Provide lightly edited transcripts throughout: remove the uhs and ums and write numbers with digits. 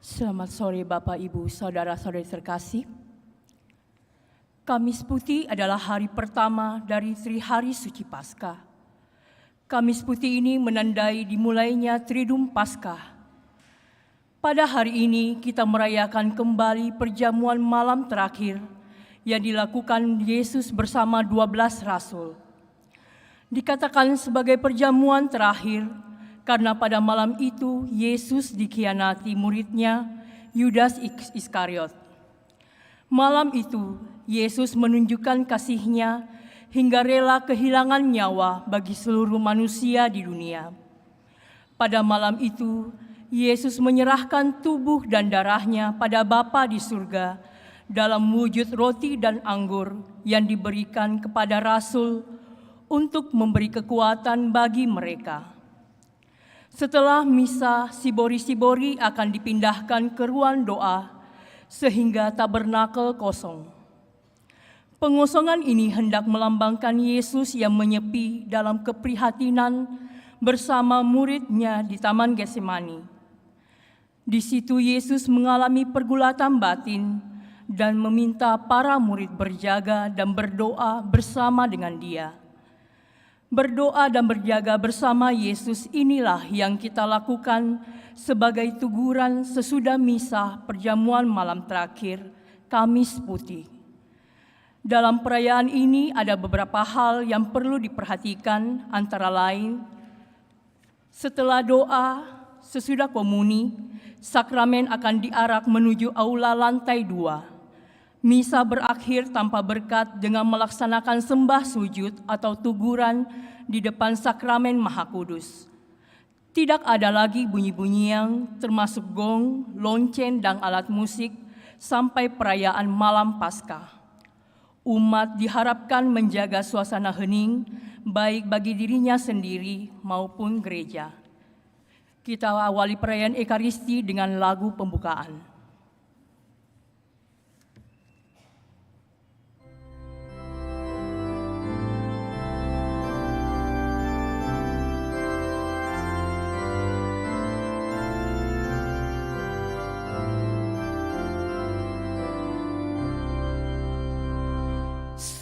Selamat sore Bapak, Ibu, Saudara-saudari terkasih. Kamis Putih adalah hari pertama dari Trihari Suci Paskah. Kamis Putih ini menandai dimulainya Triduum Paskah. Pada hari ini kita merayakan kembali perjamuan malam terakhir yang dilakukan Yesus bersama 12 rasul. Dikatakan sebagai perjamuan terakhir karena pada malam itu Yesus dikhianati muridnya Yudas Iskariot. Malam itu Yesus menunjukkan kasih-Nya hingga rela kehilangan nyawa bagi seluruh manusia di dunia. Pada malam itu Yesus menyerahkan tubuh dan darah-Nya pada Bapa di surga dalam wujud roti dan anggur yang diberikan kepada rasul untuk memberi kekuatan bagi mereka. Setelah misa, sibori-sibori akan dipindahkan ke ruang doa sehingga tabernakel kosong. Pengosongan ini hendak melambangkan Yesus yang menyepi dalam keprihatinan bersama murid-Nya di Taman Getsemani. Di situ Yesus mengalami pergulatan batin dan meminta para murid berjaga dan berdoa bersama dengan Dia. Berdoa dan berjaga bersama Yesus inilah yang kita lakukan sebagai teguran sesudah misa perjamuan malam terakhir, Kamis Putih. Dalam perayaan ini ada beberapa hal yang perlu diperhatikan, antara lain, setelah doa, sesudah komuni, sakramen akan diarak menuju aula lantai 2. Misa berakhir tanpa berkat dengan melaksanakan sembah sujud atau tuguran di depan sakramen Maha Kudus. Tidak ada lagi bunyi-bunyian termasuk gong, lonceng, dan alat musik sampai perayaan malam Paskah. Umat diharapkan menjaga suasana hening baik bagi dirinya sendiri maupun gereja. Kita awali perayaan Ekaristi dengan lagu pembukaan.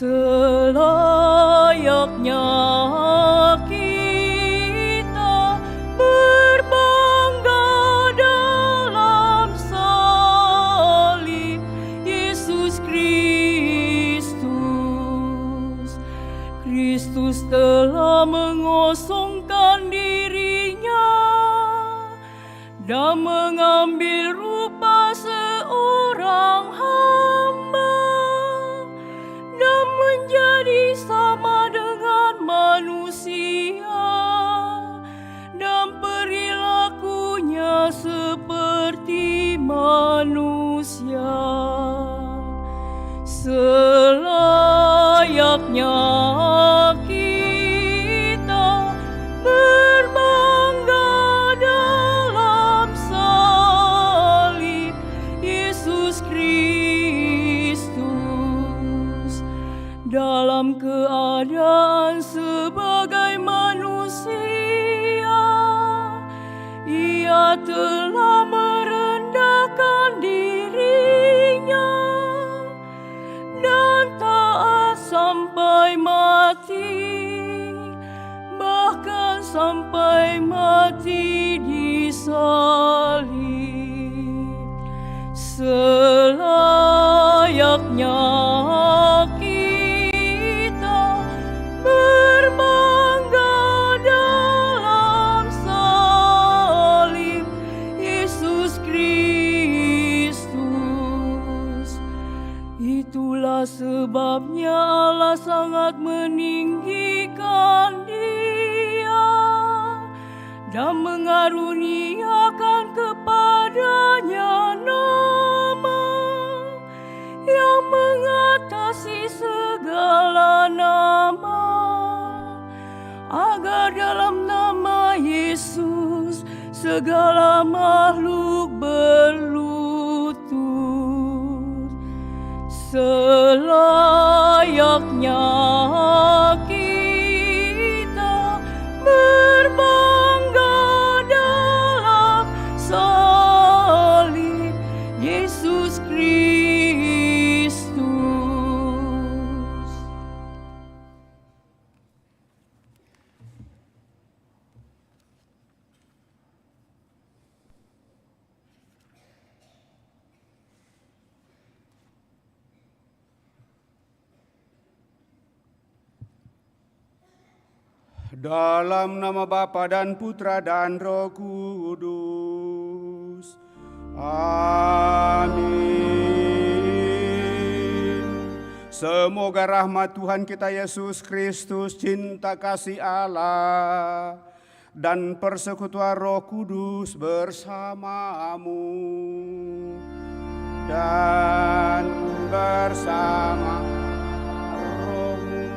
Selayaknya kita berbangga dalam salib Yesus Kristus. Kristus telah mengosongkan diri-Nya dan mengambil rupa seorang hamba dan menjadi sama dengan manusia dan perilakunya seperti manusia. Selayaknya kita berbangga dalam salib Yesus Kristus. Dalam keadaan sebagai manusia, Ia telah merendahkan diri-Nya dan taat sampai mati, bahkan sampai mati di salib. Selayaknya kita berbangga dalam salib Yesus Kristus. Itulah sebabnya Allah sangat meninggikan Dia dan mengaruniakan kepadanya nama yang mengatasi segala nama, agar dalam nama Yesus segala makhluk berlutut. Selayaknya kita berbangga dalam salib Dalam nama Bapa dan Putra dan Roh Kudus. Amin. Semoga rahmat Tuhan kita Yesus Kristus, cinta kasih Allah, dan persekutuan Roh Kudus bersamamu dan bersama rohmu.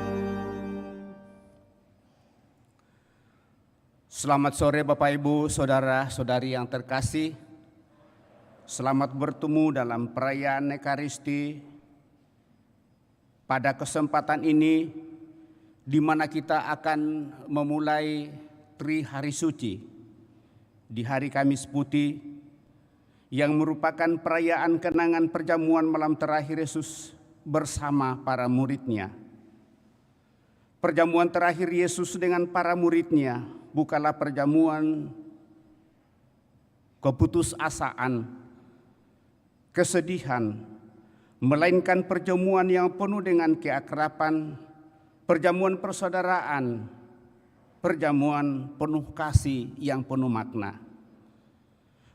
Selamat sore Bapak Ibu, Saudara-saudari yang terkasih. Selamat bertemu dalam perayaan Ekaristi. Pada kesempatan ini, di mana kita akan memulai Trihari Suci di hari Kamis Putih, yang merupakan perayaan kenangan perjamuan malam terakhir Yesus bersama para muridnya. Perjamuan terakhir Yesus dengan para muridnya bukanlah perjamuan keputusasaan, kesedihan, melainkan perjamuan yang penuh dengan keakraban, perjamuan persaudaraan, perjamuan penuh kasih yang penuh makna.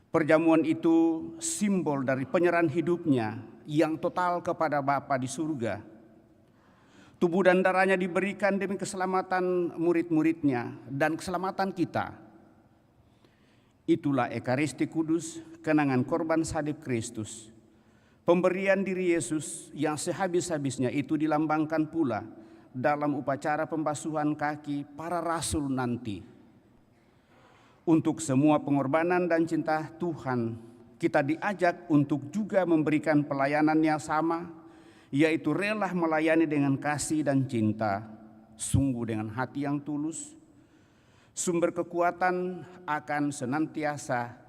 Perjamuan itu simbol dari penyerahan hidupnya yang total kepada Bapa di surga. Tubuh dan darahnya diberikan demi keselamatan murid-muridnya dan keselamatan kita. Itulah Ekaristi Kudus, kenangan korban salib Kristus. Pemberian diri Yesus yang sehabis-habisnya itu dilambangkan pula dalam upacara pembasuhan kaki para rasul nanti. Untuk semua pengorbanan dan cinta Tuhan, kita diajak untuk juga memberikan pelayanan yang sama, yaitu rela melayani dengan kasih dan cinta, sungguh dengan hati yang tulus. Sumber kekuatan akan senantiasa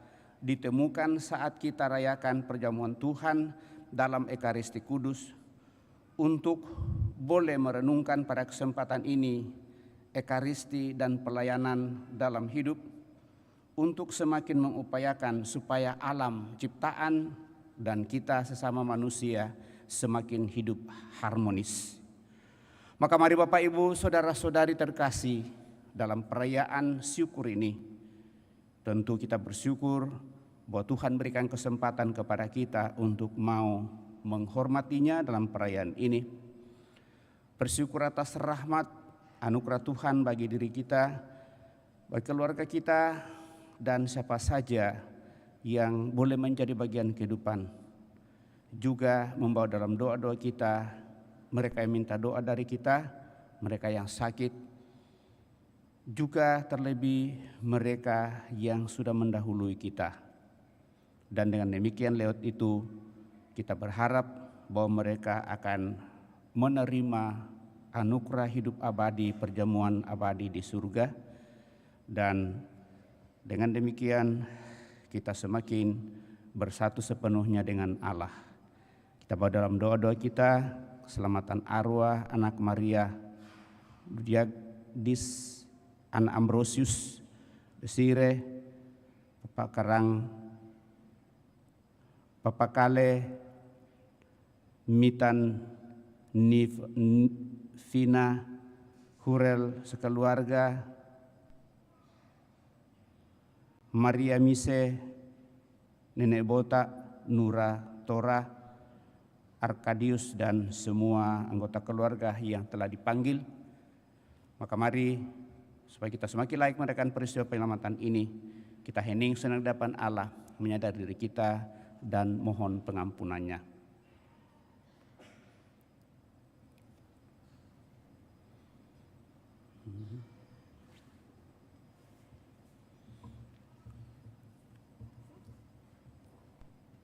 ditemukan saat kita rayakan perjamuan Tuhan dalam Ekaristi Kudus. Untuk boleh merenungkan pada kesempatan ini Ekaristi dan pelayanan dalam hidup, untuk semakin mengupayakan supaya alam ciptaan dan kita sesama manusia semakin hidup harmonis. Maka mari Bapak Ibu, saudara-saudari terkasih, dalam perayaan syukur ini tentu kita bersyukur bahwa Tuhan berikan kesempatan kepada kita untuk mau menghormatinya dalam perayaan ini. Bersyukur atas rahmat anugerah Tuhan bagi diri kita, bagi keluarga kita, dan siapa saja yang boleh menjadi bagian kehidupan. Juga membawa dalam doa-doa kita mereka yang minta doa dari kita, mereka yang sakit, juga terlebih mereka yang sudah mendahului kita. Dan dengan demikian lewat itu kita berharap bahwa mereka akan menerima anugerah hidup abadi, perjamuan abadi di surga. Dan dengan demikian kita semakin bersatu sepenuhnya dengan Allah. Kita bawa dalam doa-doa kita keselamatan arwah anak Maria Diagdis, anak Ambrosius, Desire, Bapak Karang, Bapak Kale, Mitan, Vina, Hurel sekeluarga, Maria Mise, Nenek Bota, Nura, Tora, Arkadius, dan semua anggota keluarga yang telah dipanggil. Maka mari supaya kita semakin layak merayakan peristiwa penyelamatan ini, kita hening senang di hadapan Allah, menyadari diri kita dan mohon pengampunannya.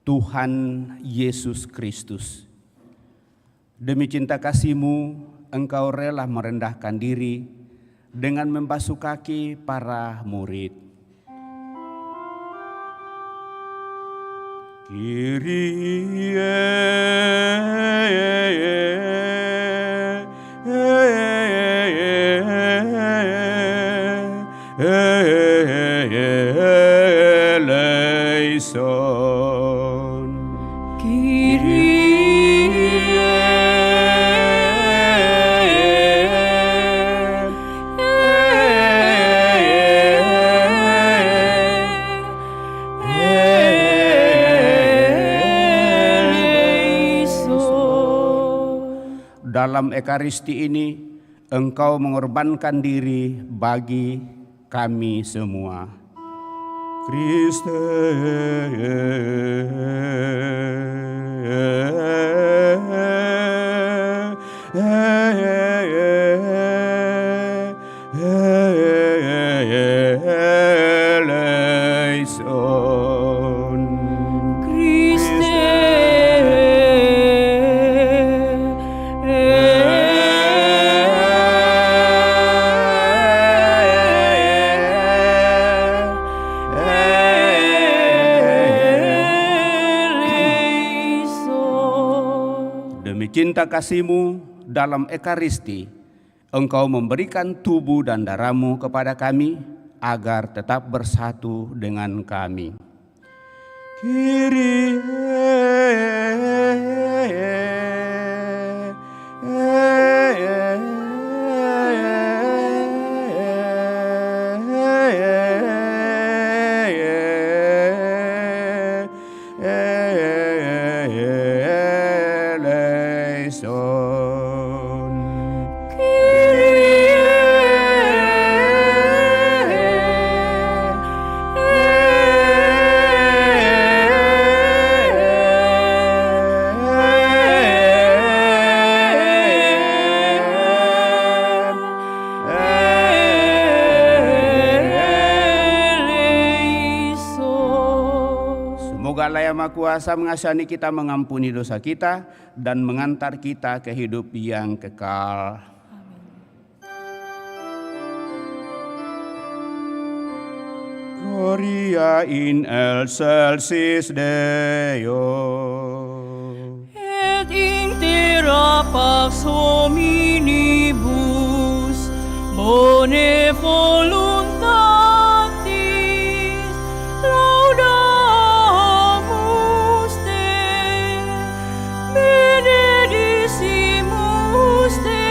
Tuhan Yesus Kristus, demi cinta kasih-Mu, Engkau rela merendahkan diri dengan membasuh kaki para murid. Kyrie eleison. Kyrie dalam Ekaristi ini Engkau mengorbankan diri bagi kami semua. Kriste, eleison. Demi cinta kasih-Mu dalam Ekaristi, Engkau memberikan tubuh dan darah-Mu kepada kami agar tetap bersatu dengan kami. Kyrie eleison. Semoga Allah yang Maha Kuasa mengasihani kita, mengampuni dosa kita, dan mengantar kita ke hidup yang kekal. Gloria in excelsis Deo. Et intera pax hominibus bone voluntatis laudamus Te, benedicimus Te,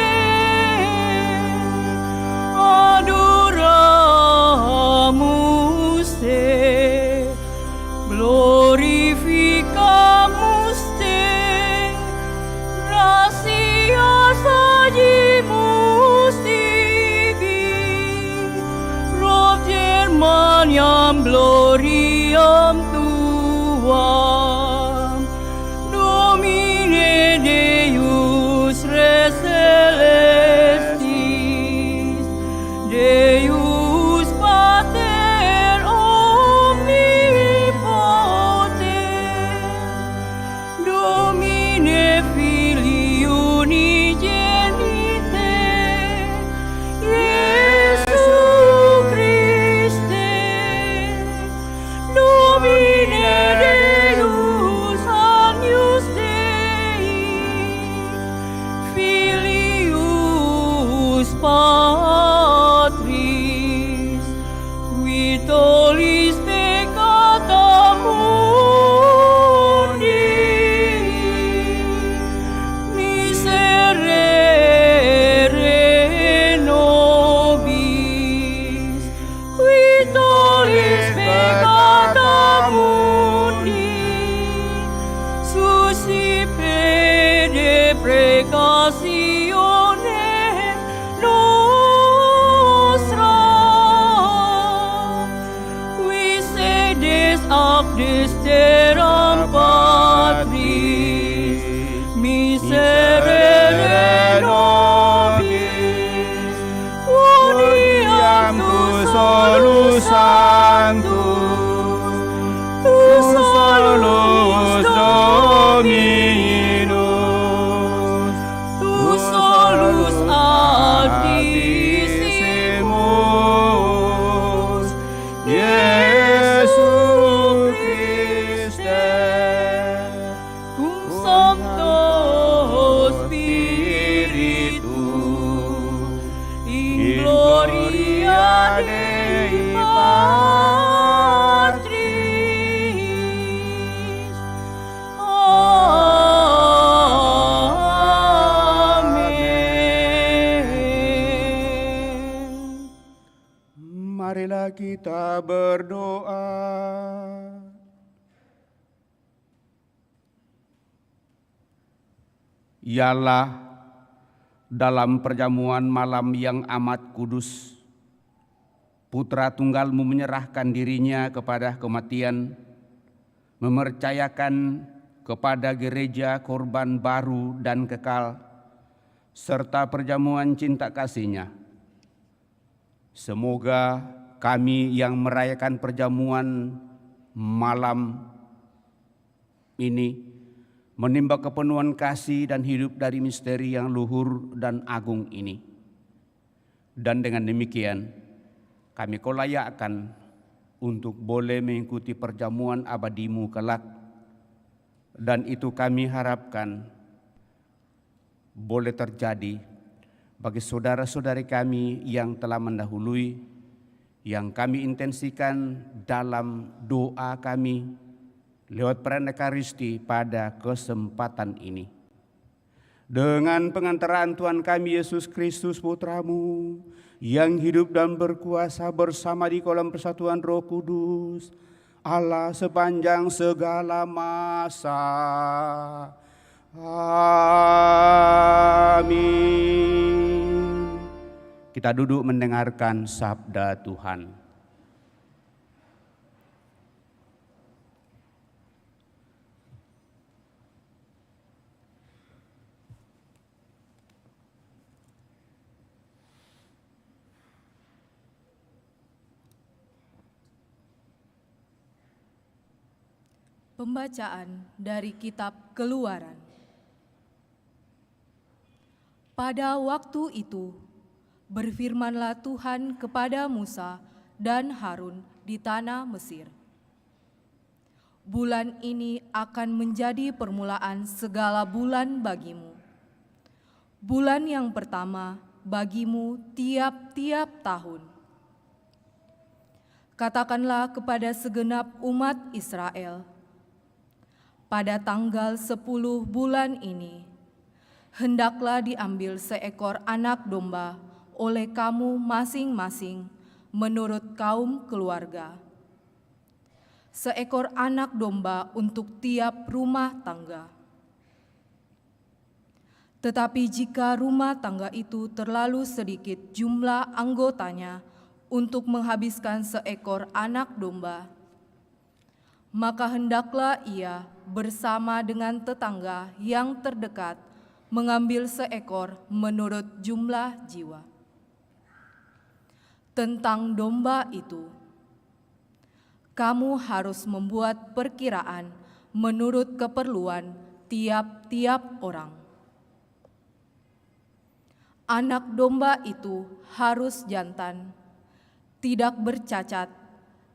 adoramus Te, glorificamus Te, gratias agimus Tibi, propter maniam gloriam Tuam, Domine Deus Res Celestis, Deus Pater omnipotent, Domine Filii unigenite, Iesu Christe, Domine Deus agnus Dei, Filius Patris, qui tollis peccata mundi, miserere nobis, qui tollis peccata mundi, suscipe de precautionem nostra, qui sedes ac desteram Patris, miserere nobis, uniam tu solus sanctus, tu solus Dominus, tu solus Altissimus, Iesu Christe, cum Sancto Spiritu, in gloria Dei Patris. Amin. Marilah kita berdoa. Ya Allah, dalam perjamuan malam yang amat kudus, Putra Tunggal-Mu menyerahkan dirinya kepada kematian, mempercayakan kepada gereja korban baru dan kekal, serta perjamuan cinta kasih-Nya. Semoga kami yang merayakan perjamuan malam ini menimba kepenuhan kasih dan hidup dari misteri yang luhur dan agung ini. Dan dengan demikian, kami Kau layakkan untuk boleh mengikuti perjamuan abadi-Mu kelak. Dan itu kami harapkan boleh terjadi bagi saudara-saudari kami yang telah mendahului, yang kami intensikan dalam doa kami lewat perayaan Ekaristi pada kesempatan ini. Dengan pengantaran Tuhan kami Yesus Kristus Putra-Mu, yang hidup dan berkuasa bersama di kolam persatuan Roh Kudus, Allah sepanjang segala masa. Amin. Kita duduk mendengarkan sabda Tuhan. Pembacaan dari Kitab Keluaran. Pada waktu itu, berfirmanlah Tuhan kepada Musa dan Harun di tanah Mesir. Bulan ini akan menjadi permulaan segala bulan bagimu. Bulan yang pertama bagimu tiap-tiap tahun. Katakanlah kepada segenap umat Israel, pada tanggal 10 bulan ini, hendaklah diambil seekor anak domba oleh kamu masing-masing menurut kaum keluarga. Seekor anak domba untuk tiap rumah tangga. Tetapi jika rumah tangga itu terlalu sedikit jumlah anggotanya untuk menghabiskan seekor anak domba, maka hendaklah ia bersama dengan tetangga yang terdekat mengambil seekor menurut jumlah jiwa. Tentang domba itu, kamu harus membuat perkiraan menurut keperluan tiap-tiap orang. Anak domba itu harus jantan, tidak bercacat,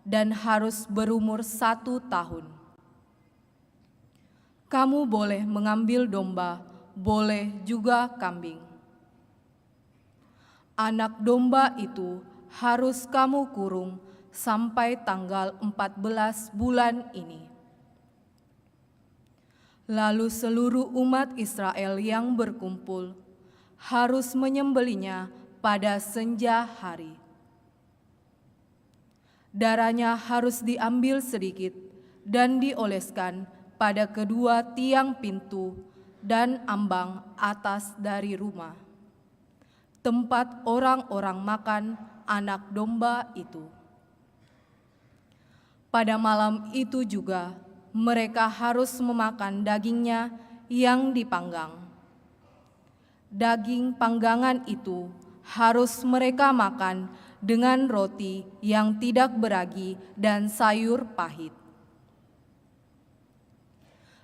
dan harus berumur 1 tahun. Kamu boleh mengambil domba, boleh juga kambing. Anak domba itu harus kamu kurung sampai tanggal 14 bulan ini. Lalu seluruh umat Israel yang berkumpul harus menyembelihnya pada senja hari. Darahnya harus diambil sedikit dan dioleskan pada kedua tiang pintu dan ambang atas dari rumah, tempat orang-orang makan anak domba itu. Pada malam itu juga mereka harus memakan dagingnya yang dipanggang. Daging panggangan itu harus mereka makan dengan roti yang tidak beragi dan sayur pahit.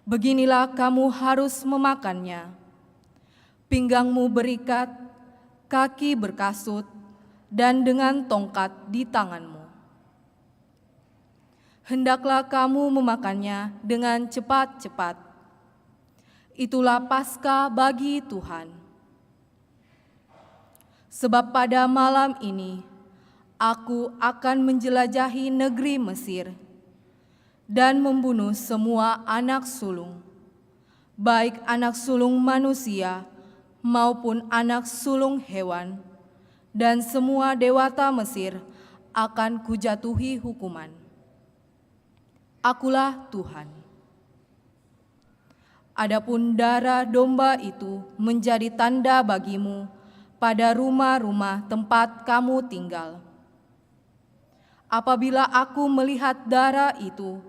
Beginilah kamu harus memakannya. Pinggangmu berikat, kaki berkasut, dan dengan tongkat di tanganmu. Hendaklah kamu memakannya dengan cepat-cepat. Itulah Paskah bagi Tuhan. Sebab pada malam ini, Aku akan menjelajahi negeri Mesir dan membunuh semua anak sulung, baik anak sulung manusia maupun anak sulung hewan, dan semua dewata Mesir akan kujatuhi hukuman. Akulah Tuhan. Adapun darah domba itu menjadi tanda bagimu pada rumah-rumah tempat kamu tinggal. Apabila aku melihat darah itu,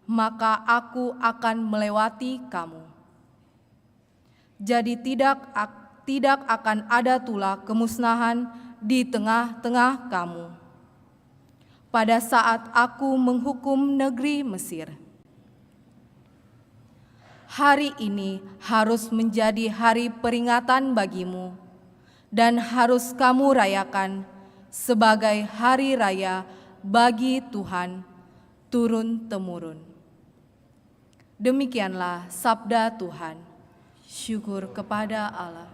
maka aku akan melewati kamu. Jadi tidak akan ada tulah kemusnahan di tengah-tengah kamu pada saat aku menghukum negeri Mesir. Hari ini harus menjadi hari peringatan bagimu dan harus kamu rayakan sebagai hari raya bagi Tuhan turun-temurun. Demikianlah sabda Tuhan. Syukur kepada Allah.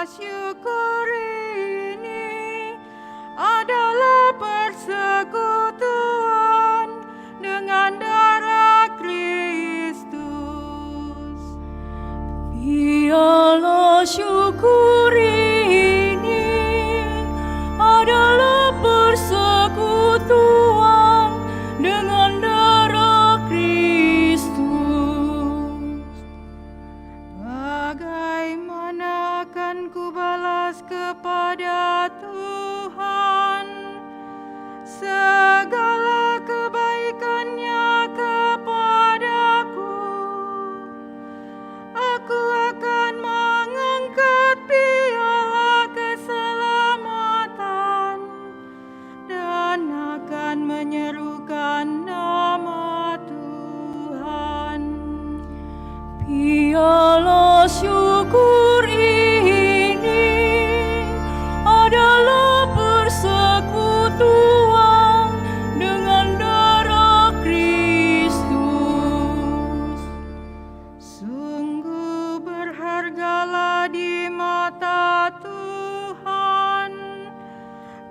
Syukur ini adalah persekutuan dengan darah Kristus. Biarlah syukur ini adalah persekutuan dengan darah Kristus. Bagaimana akan ku balas kepada Tuhan segala kebaikannya kepadaku? Aku akan mengangkat piala keselamatan dan akan menyerukan nama Tuhan. Biarlah syukur ini adalah persekutuan dengan darah Kristus. Sungguh berhargalah di mata Tuhan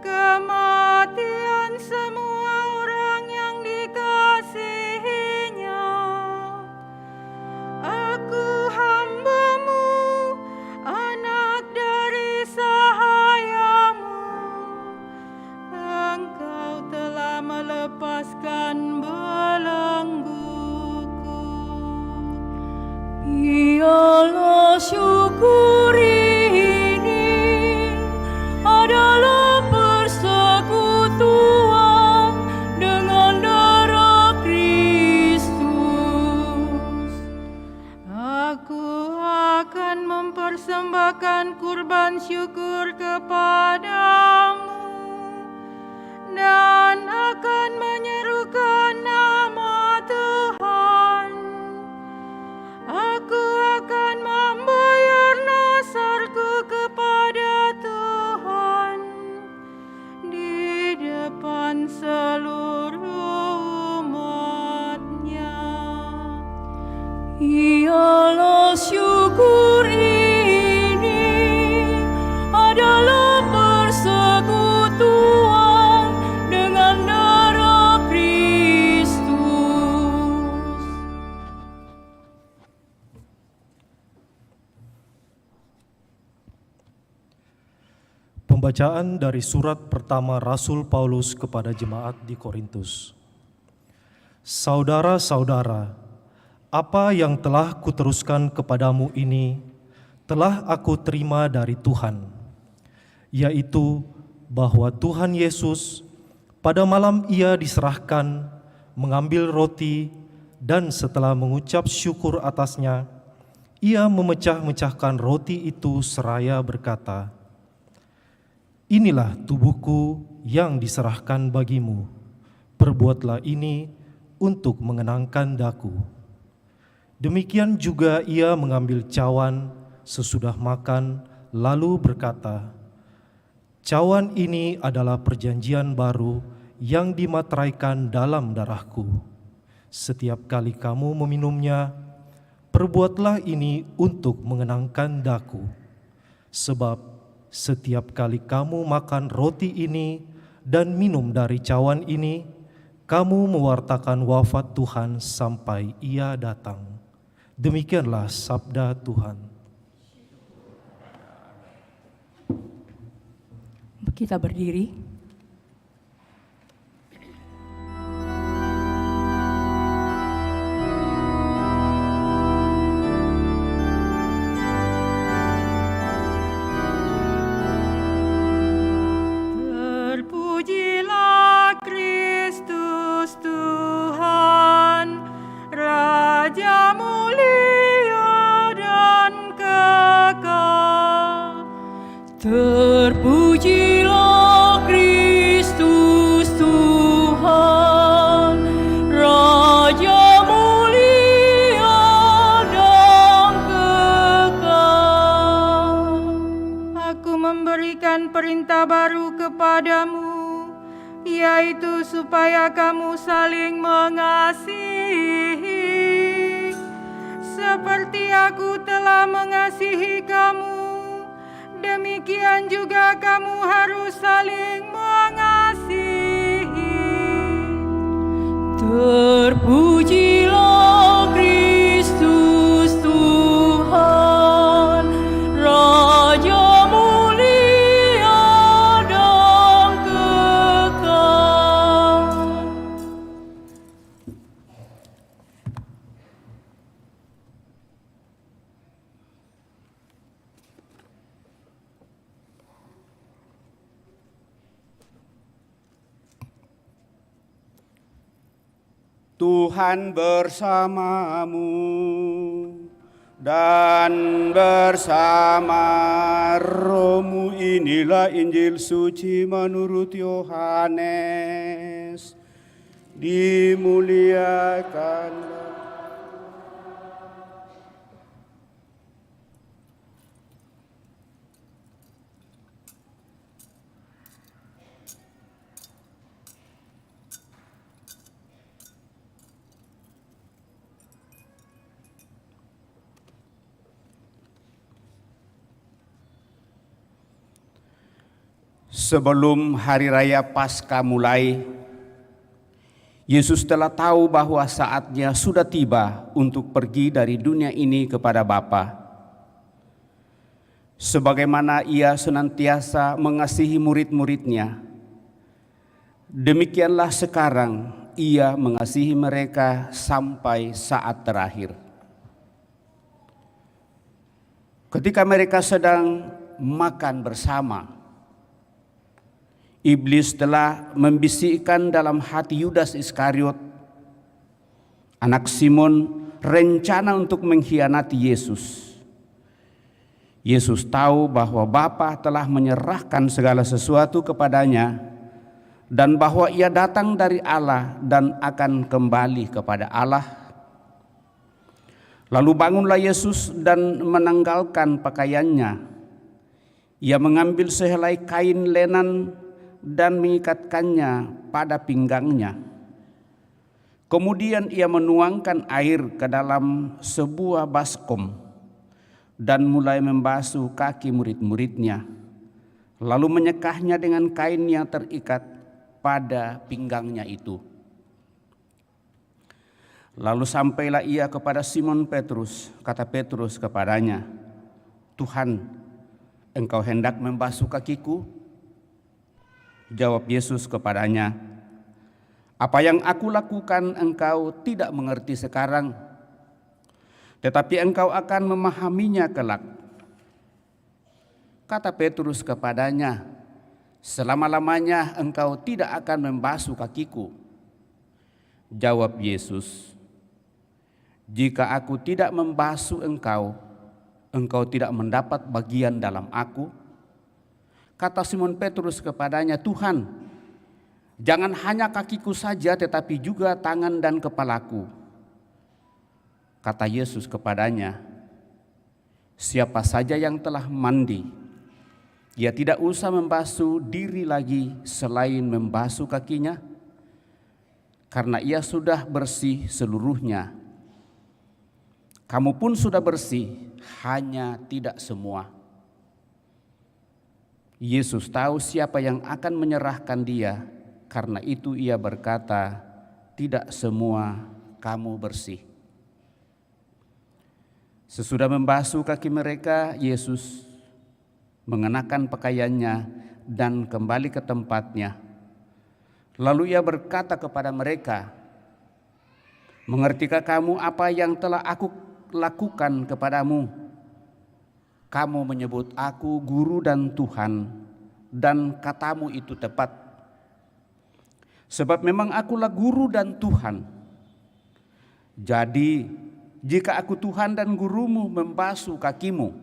kematian semua orang yang dikasihinya. Aku hamba-Mu, anak dari sahayamu. Engkau telah melepaskan belengguku. Biarlah syukur ini adalah persekutuan dengan darah Kristus. Aku akan mempersembahkan kurban syukur kepadamu dan akan menyerukan nama Tuhan. Aku akan membayar nasarku kepada Tuhan di depan seluruh umat-Nya. Biarlah syukur ini adalah persekutuan dengan darah Kristus. Pembacaan dari surat pertama Rasul Paulus kepada jemaat di Korintus. Saudara-saudara, apa yang telah kuteruskan kepadamu ini telah aku terima dari Tuhan, yaitu bahwa Tuhan Yesus pada malam Ia diserahkan mengambil roti dan setelah mengucap syukur atasnya, Ia memecah-mecahkan roti itu seraya berkata, "Inilah tubuhku yang diserahkan bagimu, perbuatlah ini untuk mengenangkan daku." Demikian juga Ia mengambil cawan sesudah makan, lalu berkata, "Cawan ini adalah perjanjian baru yang dimateraikan dalam darahku. Setiap kali kamu meminumnya, perbuatlah ini untuk mengenangkan daku. Sebab setiap kali kamu makan roti ini dan minum dari cawan ini, kamu mewartakan wafat Tuhan sampai Ia datang. Demikianlah sabda Tuhan. Kita berdiri. Terpujilah Kristus Tuhan, Raja mulia dan kekal. Terpujilah Kristus Tuhan, Raja mulia dan kekal. Aku memberikan perintah baru kepadamu, yaitu supaya kamu saling mengasihi. Seperti aku telah mengasihi kamu, demikian juga kamu harus saling mengasihi. Terpujilah Kristus Tuhan, Raja mulia dan kekal. Tuhan bersamamu dan bersama rohmu. Inilah Injil suci menurut Yohanes. Dimuliakanlah. Sebelum hari raya Paskah mulai, Yesus telah tahu bahwa saatnya sudah tiba untuk pergi dari dunia ini kepada Bapa. Sebagaimana Ia senantiasa mengasihi murid-muridnya, demikianlah sekarang Ia mengasihi mereka sampai saat terakhir. Ketika mereka sedang makan bersama, Iblis telah membisikkan dalam hati Yudas Iskariot, anak Simon, rencana untuk mengkhianati Yesus. Yesus tahu bahwa Bapa telah menyerahkan segala sesuatu kepadanya dan bahwa Ia datang dari Allah dan akan kembali kepada Allah. Lalu bangunlah Yesus dan menanggalkan pakaiannya. Ia mengambil sehelai kain lenan dan mengikatkannya pada pinggangnya. Kemudian Ia menuangkan air ke dalam sebuah baskom dan mulai membasuh kaki murid-muridnya, lalu menyekahnya dengan kain yang terikat pada pinggangnya itu. Lalu sampailah Ia kepada Simon Petrus. Kata Petrus kepadanya, "Tuhan, Engkau hendak membasuh kakiku?" Jawab Yesus kepadanya, "Apa yang aku lakukan engkau tidak mengerti sekarang, tetapi engkau akan memahaminya kelak." Kata Petrus kepadanya, "Selama-lamanya engkau tidak akan membasuh kakiku." Jawab Yesus, "Jika aku tidak membasuh engkau, engkau tidak mendapat bagian dalam aku." Kata Simon Petrus kepadanya, "Tuhan, jangan hanya kakiku saja tetapi juga tangan dan kepalaku." Kata Yesus kepadanya, "Siapa saja yang telah mandi, ia tidak usah membasuh diri lagi selain membasuh kakinya, karena ia sudah bersih seluruhnya. Kamu pun sudah bersih, hanya tidak semua." Yesus tahu siapa yang akan menyerahkan Dia, karena itu Ia berkata, tidak semua kamu bersih. Sesudah membasuh kaki mereka, Yesus mengenakan pakaiannya dan kembali ke tempatnya. Lalu ia berkata kepada mereka, "Mengertikah kamu apa yang telah aku lakukan kepadamu? Kamu menyebut aku guru dan Tuhan, dan katamu itu tepat. Sebab memang akulah guru dan Tuhan. Jadi jika aku Tuhan dan gurumu membasuh kakimu,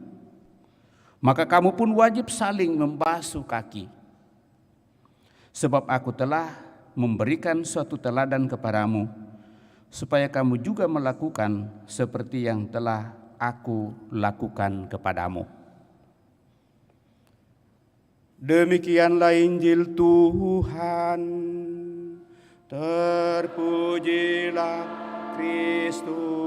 maka kamu pun wajib saling membasuh kaki. Sebab aku telah memberikan suatu teladan kepadamu, supaya kamu juga melakukan seperti yang telah aku lakukan kepadamu." Demikianlah Injil Tuhan. Terpujilah Kristus.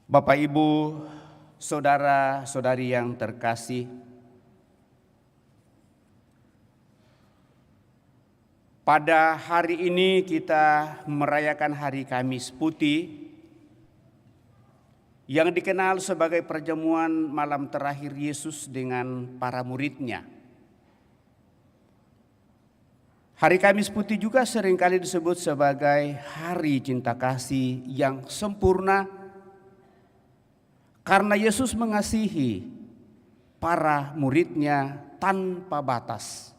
Bapak, Ibu, saudara-saudari yang terkasih, pada hari ini kita merayakan Hari Kamis Putih yang dikenal sebagai perjamuan malam terakhir Yesus dengan para muridnya. Hari Kamis Putih juga seringkali disebut sebagai hari cinta kasih yang sempurna, karena Yesus mengasihi para muridnya tanpa batas.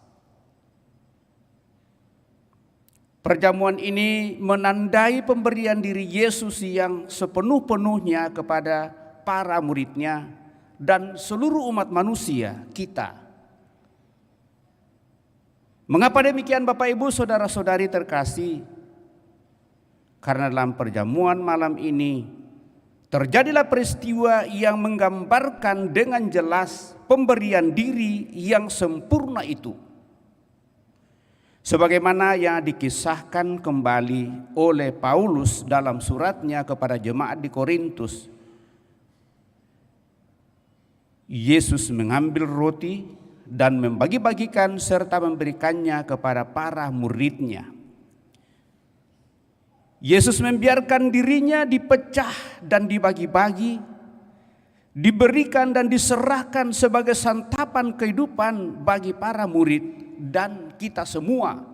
Perjamuan ini menandai pemberian diri Yesus yang sepenuh-penuhnya kepada para muridnya dan seluruh umat manusia kita. Mengapa demikian, Bapak, Ibu, saudara-saudari terkasih? Karena dalam perjamuan malam ini terjadilah peristiwa yang menggambarkan dengan jelas pemberian diri yang sempurna itu, sebagaimana yang dikisahkan kembali oleh Paulus dalam suratnya kepada jemaat di Korintus. Yesus mengambil roti dan membagi-bagikan serta memberikannya kepada para muridnya. Yesus membiarkan dirinya dipecah dan dibagi-bagi, diberikan dan diserahkan sebagai santapan kehidupan bagi para murid dan kita semua.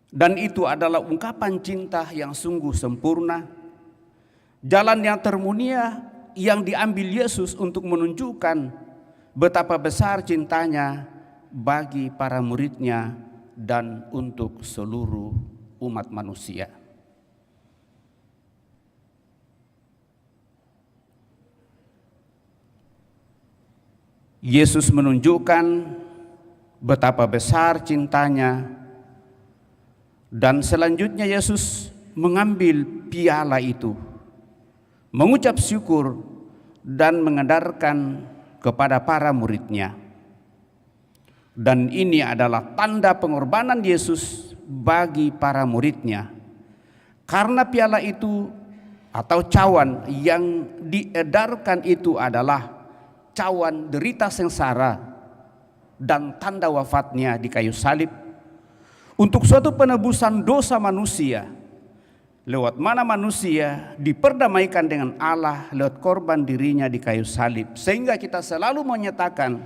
Dan itu adalah ungkapan cinta yang sungguh sempurna, jalan yang termulia yang diambil Yesus untuk menunjukkan betapa besar cintanya bagi para muridnya dan untuk seluruh umat manusia. Yesus menunjukkan betapa besar cintanya, dan selanjutnya Yesus mengambil piala itu, mengucap syukur dan mengedarkan kepada para muridnya. Dan ini adalah tanda pengorbanan Yesus bagi para muridnya. Karena piala itu atau cawan yang diedarkan itu adalah cawan derita sengsara dan tanda wafatnya di kayu salib untuk suatu penebusan dosa manusia, lewat mana manusia diperdamaikan dengan Allah lewat korban dirinya di kayu salib. Sehingga kita selalu menyatakan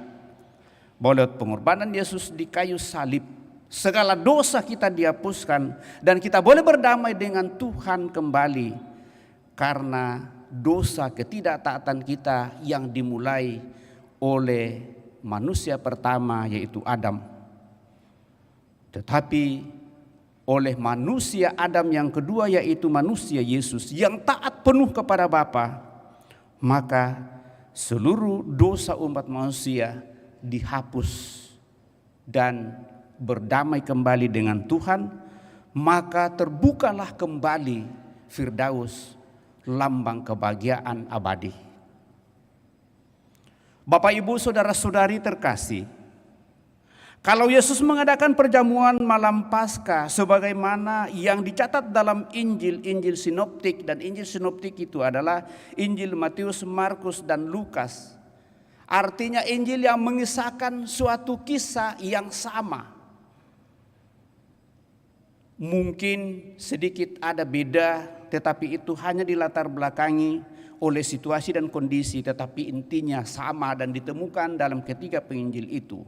bahwa lewat pengorbanan Yesus di kayu salib, segala dosa kita dihapuskan dan kita boleh berdamai dengan Tuhan kembali, karena dosa ketidaktaatan kita yang dimulai oleh manusia pertama, yaitu Adam. Tetapi oleh manusia Adam yang kedua, yaitu manusia Yesus yang taat penuh kepada Bapa, maka seluruh dosa umat manusia dihapus dan berdamai kembali dengan Tuhan. Maka terbukalah kembali Firdaus, lambang kebahagiaan abadi. Bapak, Ibu, saudara-saudari terkasih, kalau Yesus mengadakan perjamuan malam Paskah sebagaimana yang dicatat dalam Injil sinoptik, dan Injil sinoptik itu adalah Injil Matius, Markus, dan Lukas. Artinya Injil yang mengisahkan suatu kisah yang sama. Mungkin sedikit ada beda, tetapi itu hanya dilatar belakangi oleh situasi dan kondisi, tetapi intinya sama dan ditemukan dalam ketiga penginjil itu.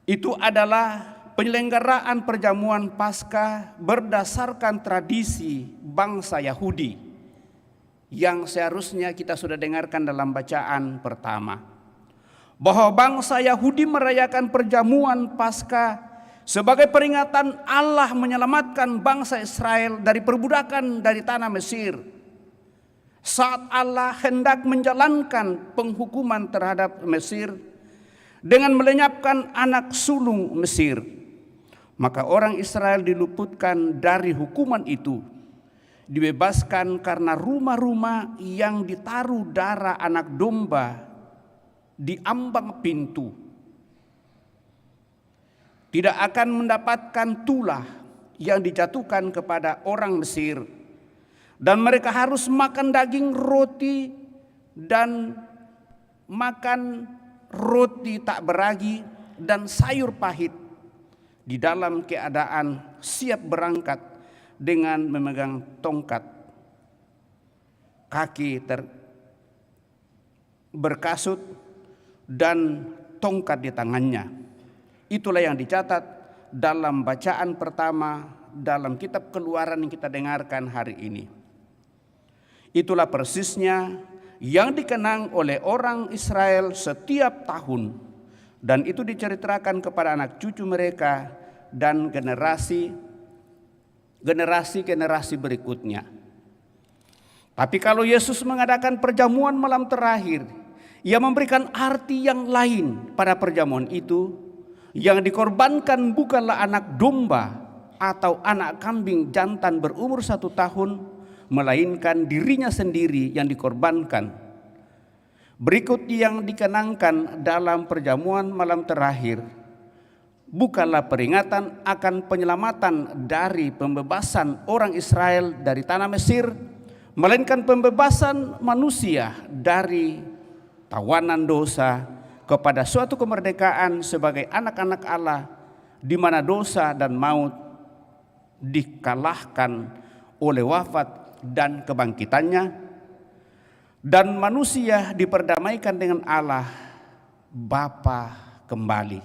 Itu adalah penyelenggaraan perjamuan Paskah berdasarkan tradisi bangsa Yahudi yang seharusnya kita sudah dengarkan dalam bacaan pertama, bahwa bangsa Yahudi merayakan perjamuan Paskah sebagai peringatan Allah menyelamatkan bangsa Israel dari perbudakan dari tanah Mesir, saat Allah hendak menjalankan penghukuman terhadap Mesir dengan melenyapkan anak sulung Mesir. Maka orang Israel diluputkan dari hukuman itu, dibebaskan karena rumah-rumah yang ditaruh darah anak domba di ambang pintu tidak akan mendapatkan tulah yang dijatuhkan kepada orang Mesir, dan mereka harus makan daging roti dan makan roti tak beragi dan sayur pahit di dalam keadaan siap berangkat dengan memegang tongkat, kaki berkasut dan tongkat di tangannya. Itulah yang dicatat dalam bacaan pertama dalam kitab Keluaran yang kita dengarkan hari ini. Itulah persisnya yang dikenang oleh orang Israel setiap tahun, dan itu diceritakan kepada anak cucu mereka dan generasi berikutnya. Tapi kalau Yesus mengadakan perjamuan malam terakhir, Ia memberikan arti yang lain pada perjamuan itu. Yang dikorbankan bukanlah anak domba atau anak kambing jantan berumur 1 tahun, melainkan dirinya sendiri yang dikorbankan. Berikut yang dikenangkan dalam perjamuan malam terakhir bukanlah peringatan akan penyelamatan dari pembebasan orang Israel dari tanah Mesir, melainkan pembebasan manusia dari tawanan dosa kepada suatu kemerdekaan sebagai anak-anak Allah, di mana dosa dan maut dikalahkan oleh wafat dan kebangkitannya, dan manusia diperdamaikan dengan Allah Bapa kembali.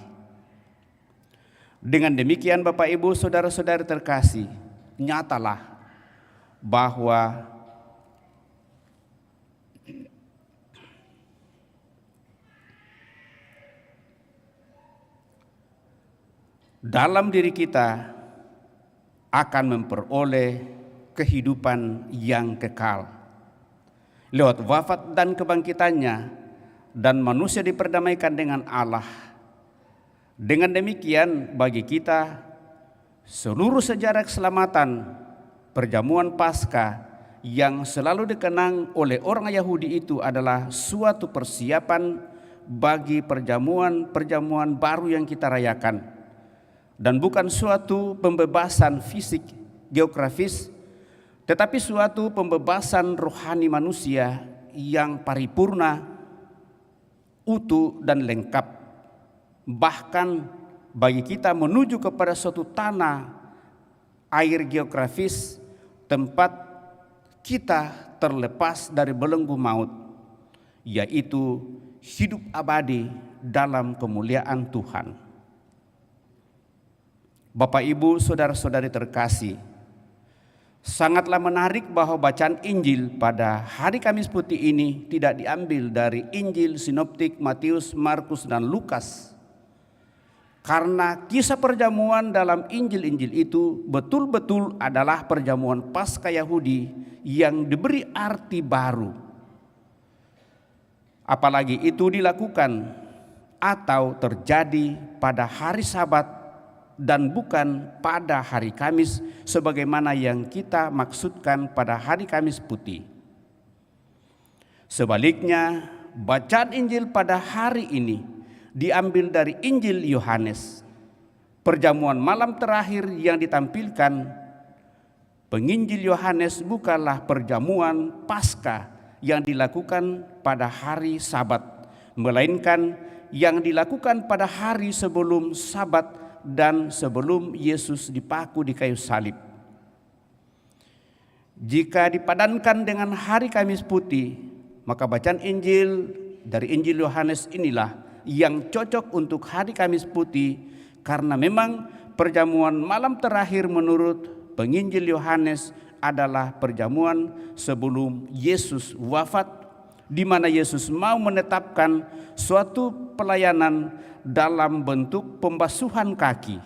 Dengan demikian, Bapak, Ibu, saudara-saudari terkasih, nyatalah bahwa dalam diri kita akan memperoleh kehidupan yang kekal lewat wafat dan kebangkitannya, dan manusia diperdamaikan dengan Allah. Dengan demikian, bagi kita seluruh sejarah keselamatan perjamuan Paskah yang selalu dikenang oleh orang Yahudi itu adalah suatu persiapan bagi perjamuan baru yang kita rayakan, dan bukan suatu pembebasan fisik geografis, tetapi suatu pembebasan rohani manusia yang paripurna, utuh dan lengkap. Bahkan bagi kita menuju kepada suatu tanah air geografis, tempat kita terlepas dari belenggu maut, yaitu hidup abadi dalam kemuliaan Tuhan. Bapak, Ibu, saudara-saudari terkasih, sangatlah menarik bahwa bacaan Injil pada hari Kamis Putih ini tidak diambil dari Injil sinoptik Matius, Markus, dan Lukas. Karena kisah perjamuan dalam Injil-Injil itu betul-betul adalah perjamuan Paskah Yahudi yang diberi arti baru. Apalagi itu dilakukan atau terjadi pada hari Sabat dan bukan pada hari Kamis sebagaimana yang kita maksudkan pada hari Kamis Putih. Sebaliknya, bacaan Injil pada hari ini diambil dari Injil Yohanes. Perjamuan malam terakhir yang ditampilkan penginjil Yohanes bukanlah perjamuan Paskah yang dilakukan pada hari Sabat, melainkan yang dilakukan pada hari sebelum Sabat dan sebelum Yesus dipaku di kayu salib. Jika dipadankan dengan hari Kamis Putih, maka bacaan Injil dari Injil Yohanes inilah yang cocok untuk hari Kamis Putih, karena memang perjamuan malam terakhir menurut penginjil Yohanes adalah perjamuan sebelum Yesus wafat, di mana Yesus mau menetapkan suatu pelayanan dalam bentuk pembasuhan kaki.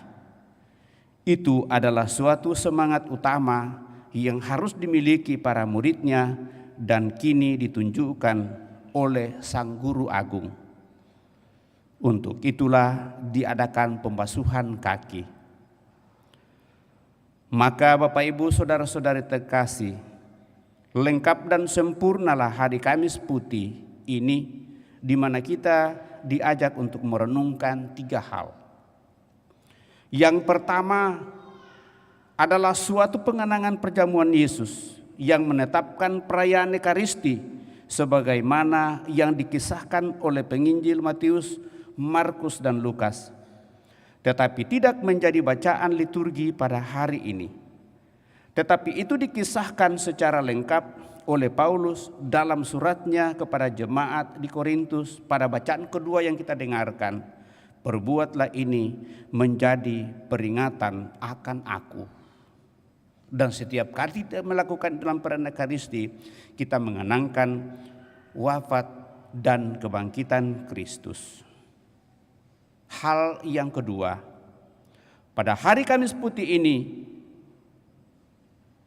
Itu adalah suatu semangat utama yang harus dimiliki para muridnya dan kini ditunjukkan oleh Sang Guru Agung. Untuk itulah diadakan pembasuhan kaki. Maka Bapak Ibu saudara-saudari terkasih, lengkap dan sempurnalah hari Kamis Putih ini, di mana kita diajak untuk merenungkan 3 hal. Yang pertama adalah suatu pengenangan perjamuan Yesus yang menetapkan perayaan Ekaristi sebagaimana yang dikisahkan oleh penginjil Matius, Markus, dan Lukas, tetapi tidak menjadi bacaan liturgi pada hari ini. Tetapi itu dikisahkan secara lengkap oleh Paulus dalam suratnya kepada jemaat di Korintus pada bacaan kedua yang kita dengarkan. Perbuatlah ini menjadi peringatan akan aku. Dan setiap kali kita melakukan dalam perayaan Ekaristi, kita mengenangkan wafat dan kebangkitan Kristus. Hal yang kedua, pada hari Kamis Putih ini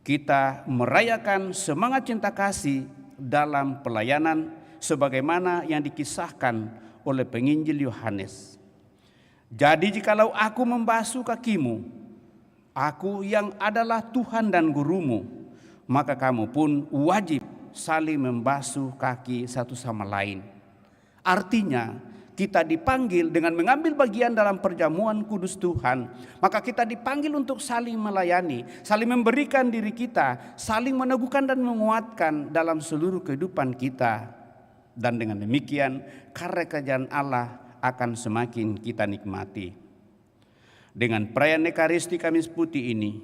kita merayakan semangat cinta kasih dalam pelayanan sebagaimana yang dikisahkan oleh penginjil Yohanes. Jadi jikalau aku membasuh kakimu, aku yang adalah Tuhan dan gurumu, maka kamu pun wajib saling membasuh kaki satu sama lain. Artinya kita dipanggil dengan mengambil bagian dalam perjamuan kudus Tuhan, maka kita dipanggil untuk saling melayani, saling memberikan diri kita, saling meneguhkan dan menguatkan dalam seluruh kehidupan kita. Dan dengan demikian karya kerajaan Allah akan semakin kita nikmati. Dengan perayaan Ekaristi Kamis Putih ini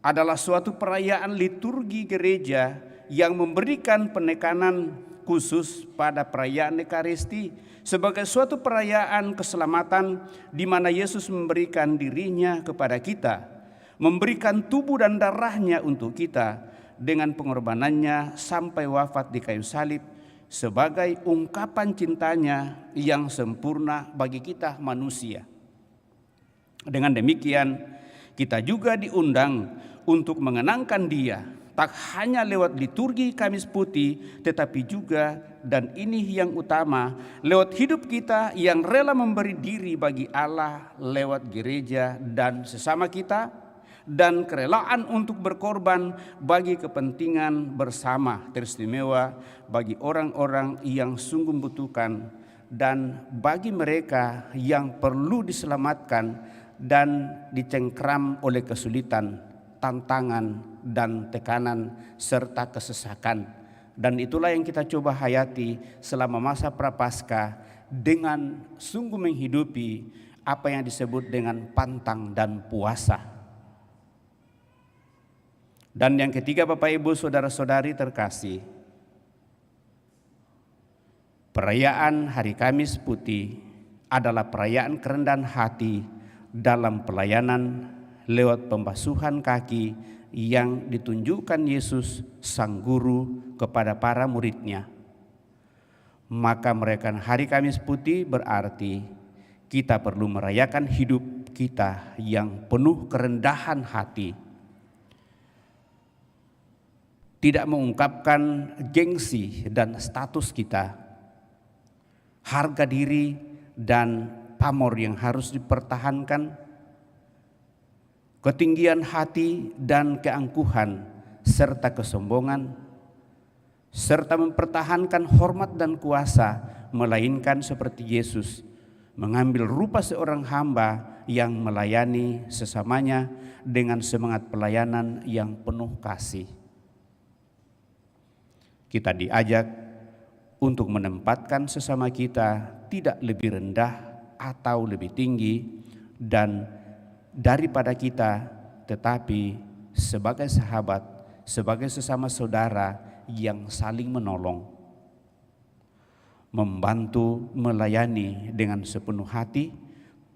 adalah suatu perayaan liturgi gereja yang memberikan penekanan khusus pada perayaan Ekaristi sebagai suatu perayaan keselamatan di mana Yesus memberikan dirinya kepada kita, memberikan tubuh dan darahnya untuk kita dengan pengorbanannya sampai wafat di kayu salib sebagai ungkapan cintanya yang sempurna bagi kita manusia. Dengan demikian kita juga diundang untuk mengenangkan Dia, tak hanya lewat liturgi Kamis Putih, tetapi juga, dan ini yang utama, lewat hidup kita yang rela memberi diri bagi Allah lewat gereja dan sesama kita, dan kerelaan untuk berkorban bagi kepentingan bersama teristimewa bagi orang-orang yang sungguh membutuhkan dan bagi mereka yang perlu diselamatkan dan dicengkram oleh kesulitan, tantangan, dan tekanan serta kesesakan. Dan itulah yang kita coba hayati selama masa Prapaskah dengan sungguh menghidupi apa yang disebut dengan pantang dan puasa. Dan yang ketiga, Bapak Ibu saudara-saudari terkasih, perayaan Hari Kamis Putih adalah perayaan kerendahan hati dalam pelayanan lewat pembasuhan kaki yang ditunjukkan Yesus Sang Guru kepada para muridnya. Maka merayakan Hari Kamis Putih berarti kita perlu merayakan hidup kita yang penuh kerendahan hati. Tidak mengungkapkan gengsi dan status kita, harga diri dan pamor yang harus dipertahankan, ketinggian hati dan keangkuhan serta kesombongan, serta mempertahankan hormat dan kuasa, melainkan seperti Yesus, mengambil rupa seorang hamba yang melayani sesamanya dengan semangat pelayanan yang penuh kasih. Kita diajak untuk menempatkan sesama kita tidak lebih rendah atau lebih tinggi dan daripada kita, tetapi sebagai sahabat, sebagai sesama saudara yang saling menolong, membantu, melayani dengan sepenuh hati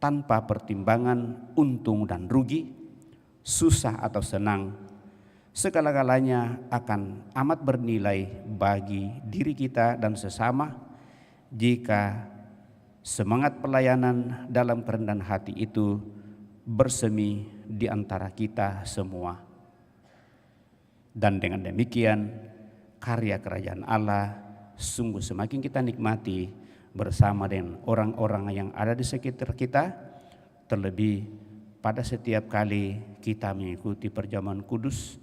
tanpa pertimbangan untung dan rugi, susah atau senang. Segala-galanya akan amat bernilai bagi diri kita dan sesama jika semangat pelayanan dalam kerendahan hati itu bersemi di antara kita semua. Dan dengan demikian karya kerajaan Allah sungguh semakin kita nikmati bersama dengan orang-orang yang ada di sekitar kita, terlebih pada setiap kali kita mengikuti perjamuan kudus,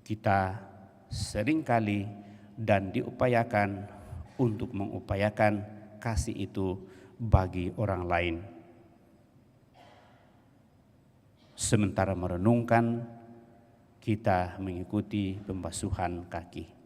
kita seringkali dan diupayakan untuk mengupayakan kasih itu bagi orang lain. Sementara merenungkan, kita mengikuti pembasuhan kaki.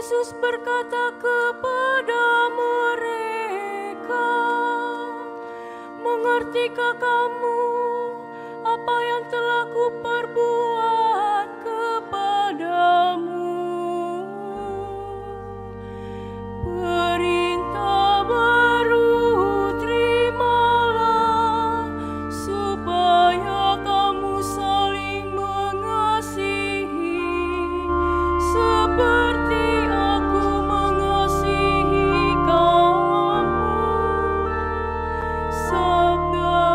Yesus berkata kepada mereka, "Mengertikah kamu apa yang telah kuperbuat kepadamu? Perintah baru terimalah, supaya kamu saling mengasihi, seperti aku mengasihi kamu." Sabda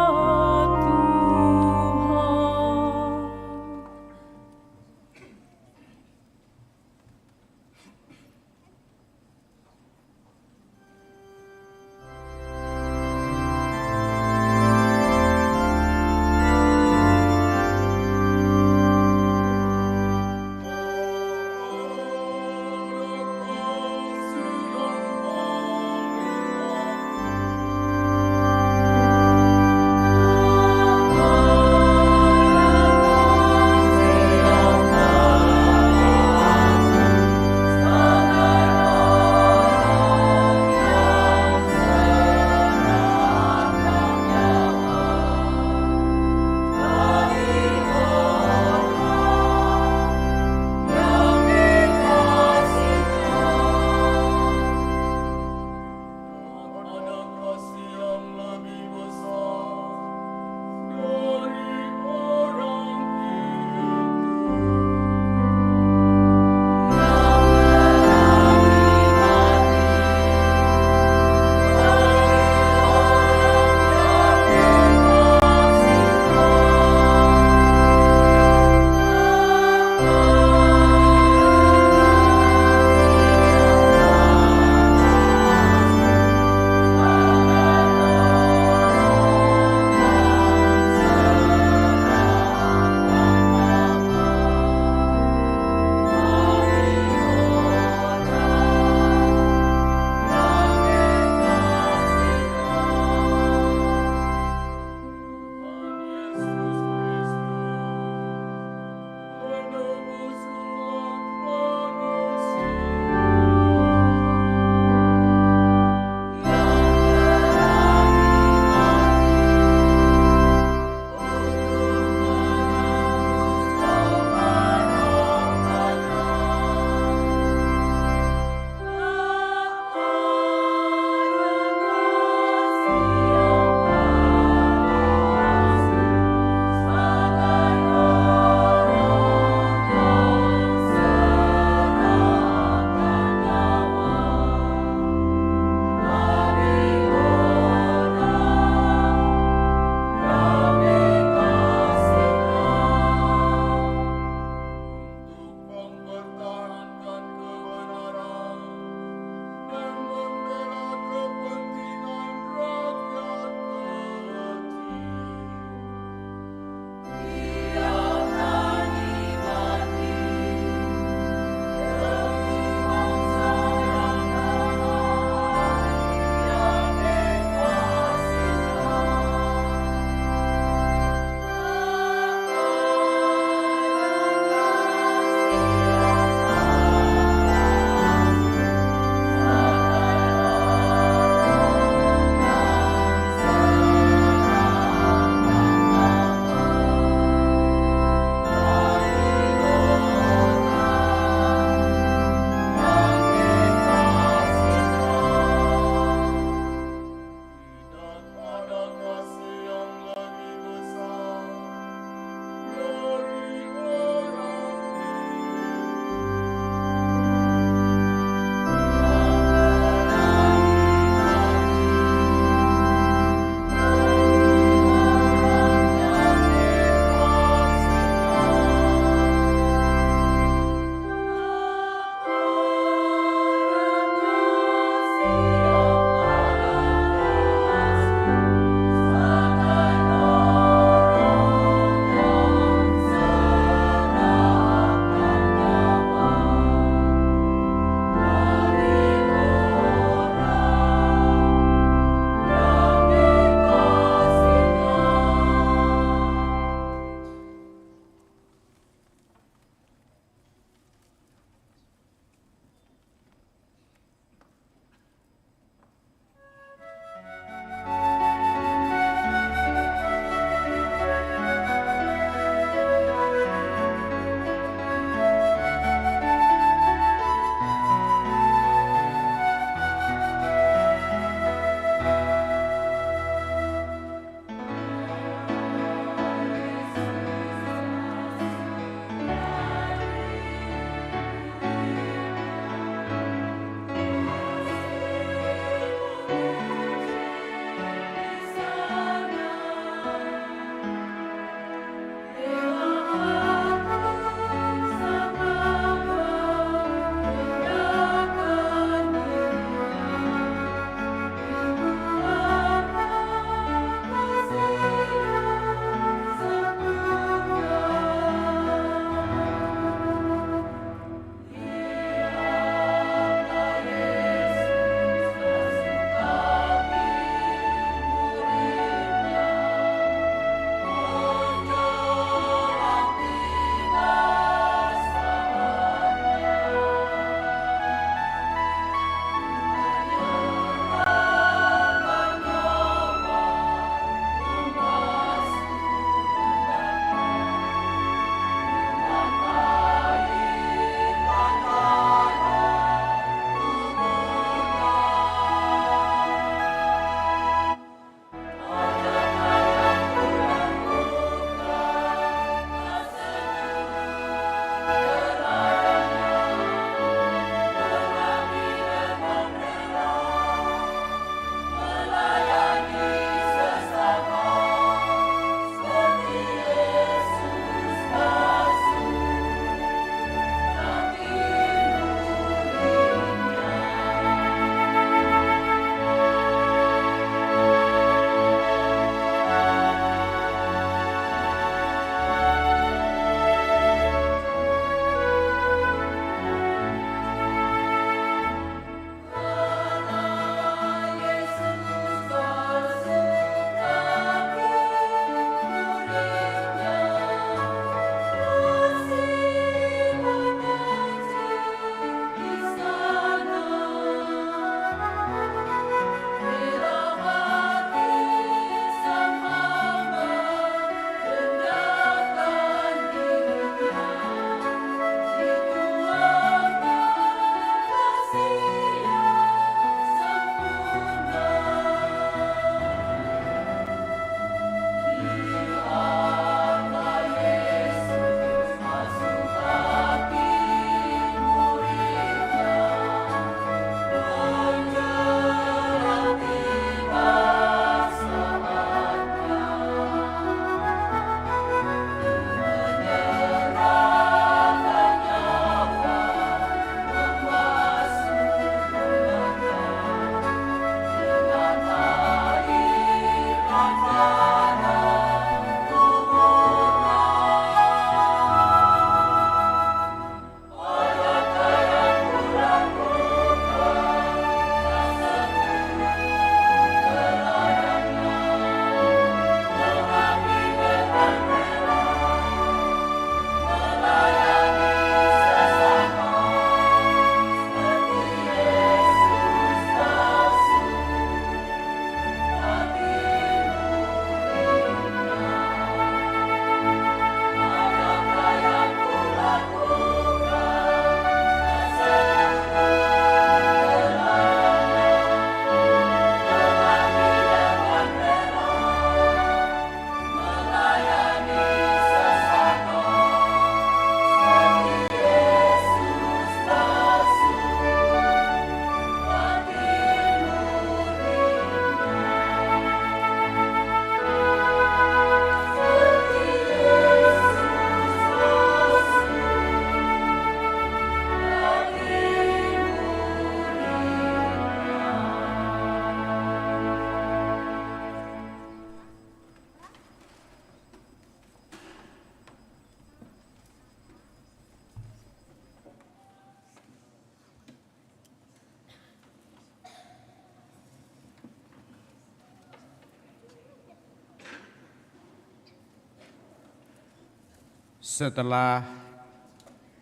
Setelah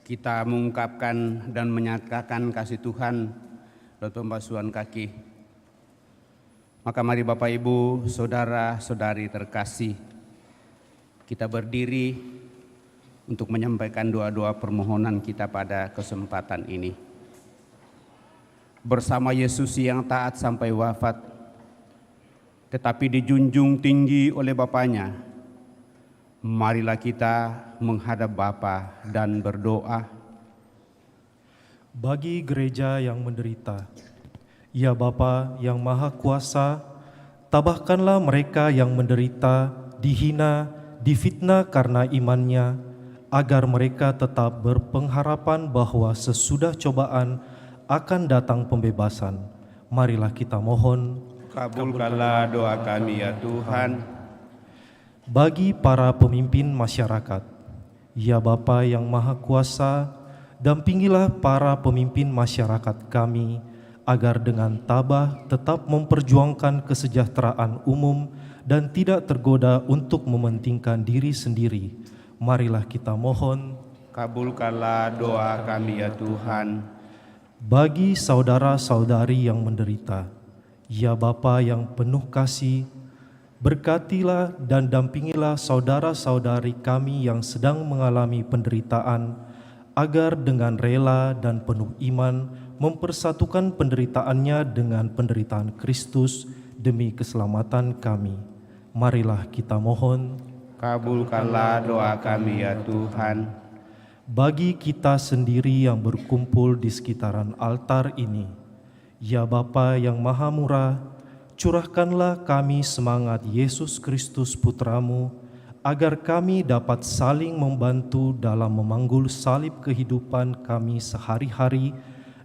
kita mengungkapkan dan menyatakan kasih Tuhan lewat pembasuhan kaki, maka mari Bapak Ibu, saudara-saudari terkasih, kita berdiri untuk menyampaikan doa-doa permohonan kita pada kesempatan ini. Bersama Yesus yang taat sampai wafat, tetapi dijunjung tinggi oleh Bapaknya, marilah kita menghadap Bapa dan berdoa. Bagi gereja yang menderita, ya Bapa yang Maha Kuasa, tabahkanlah mereka yang menderita, dihina, difitnah karena imannya, agar mereka tetap berpengharapan bahwa sesudah cobaan akan datang pembebasan. Marilah kita mohon. Kabulkanlah doa kami ya Tuhan. Bagi para pemimpin masyarakat, ya Bapa yang Maha Kuasa, dampingilah para pemimpin masyarakat kami, agar dengan tabah tetap memperjuangkan kesejahteraan umum dan tidak tergoda untuk mementingkan diri sendiri. Marilah kita mohon. Kabulkanlah doa kami ya Tuhan. Bagi saudara-saudari yang menderita, ya Bapa yang penuh kasih, berkatilah dan dampingilah saudara-saudari kami yang sedang mengalami penderitaan, agar dengan rela dan penuh iman mempersatukan penderitaannya dengan penderitaan Kristus demi keselamatan kami. Marilah kita mohon. Kabulkanlah doa kami ya Tuhan. Bagi kita sendiri yang berkumpul di sekitaran altar ini, ya Bapa yang Maha Murah, curahkanlah kami semangat Yesus Kristus Putramu, agar kami dapat saling membantu dalam memanggul salib kehidupan kami sehari-hari